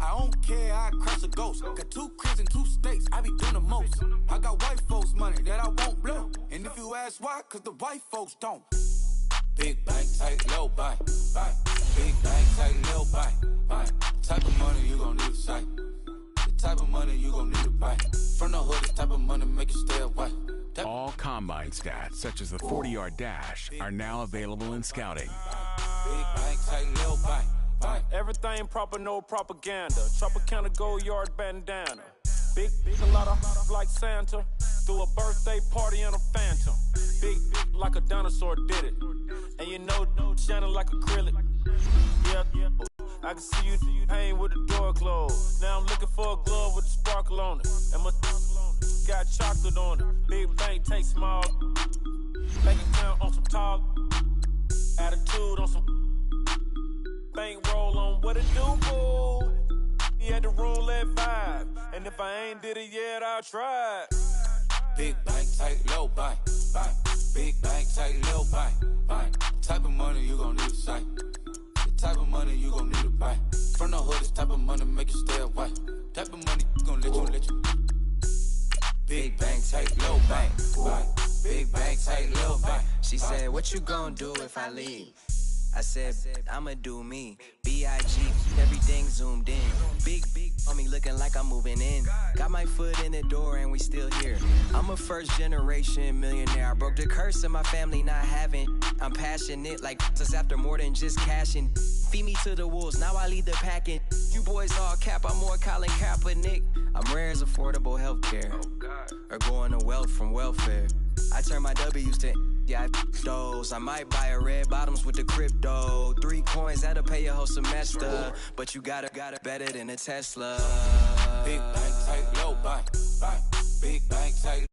I don't care, I crash a ghost. Got 2 cribs and 2 states, I be doing the most. I got white folks money that I won't blow. And if you ask why, cause the white folks don't. Big bank, tight, low buy. Big bank, tight, low buy. Type of money you gon' need to sight. The type of money you gon' need to buy. From the hood, this type of money make you stay away. All combine stats, such as the 40-yard dash, are now available in scouting. Big bank, tight, low buy. Everything proper, no propaganda. Tropicana gold yard bandana. Big, a lot of like Santa. Threw a birthday party in a phantom. Big like a dinosaur did it. And you know, shining like acrylic. Yeah. I can see you hang with the door closed. Now I'm looking for a glove with a sparkle on it. And my got chocolate on it. Big bank take small. Bank account on some talk. Attitude on some. Bank roll on what it do, boo. He had the roulette vibe. And if I ain't did it yet, I'll try. Big bank, tight, low buy. Big bank, tight, low buy. Type of money you gon' need to sight. The type of money you gon' need to buy. From the hood, this type of money make you stay away. Type of money gon' let you. Big bank, tight, low buy. Big bank, tight, low buy. She said, what you gon' do if I leave? I said, I'ma do me. B.I.G. Everything zoomed in. Big on me looking like I'm moving in. Got my foot in the door and we still here. I'm a first generation millionaire. I broke the curse of my family not having. I'm passionate like us after more than just cashing. Feed me to the wolves, now I lead the packing. You boys all cap, I'm more Colin Kaepernick. I'm rare as affordable healthcare. Or going to wealth from welfare. I turn my W's to those. I might buy a red bottoms with the crypto. 3 coins, that'll pay your whole semester. But you got it better than a Tesla. Big bank, tight, low bank. Big bank, tight.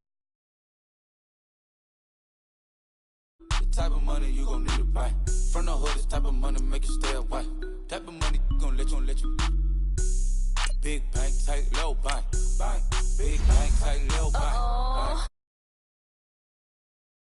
The type of money you gon' need to buy. From the hood, this type of money make you stay away. Type of money gon' let you. Big bank, tight, low bank. Big bank.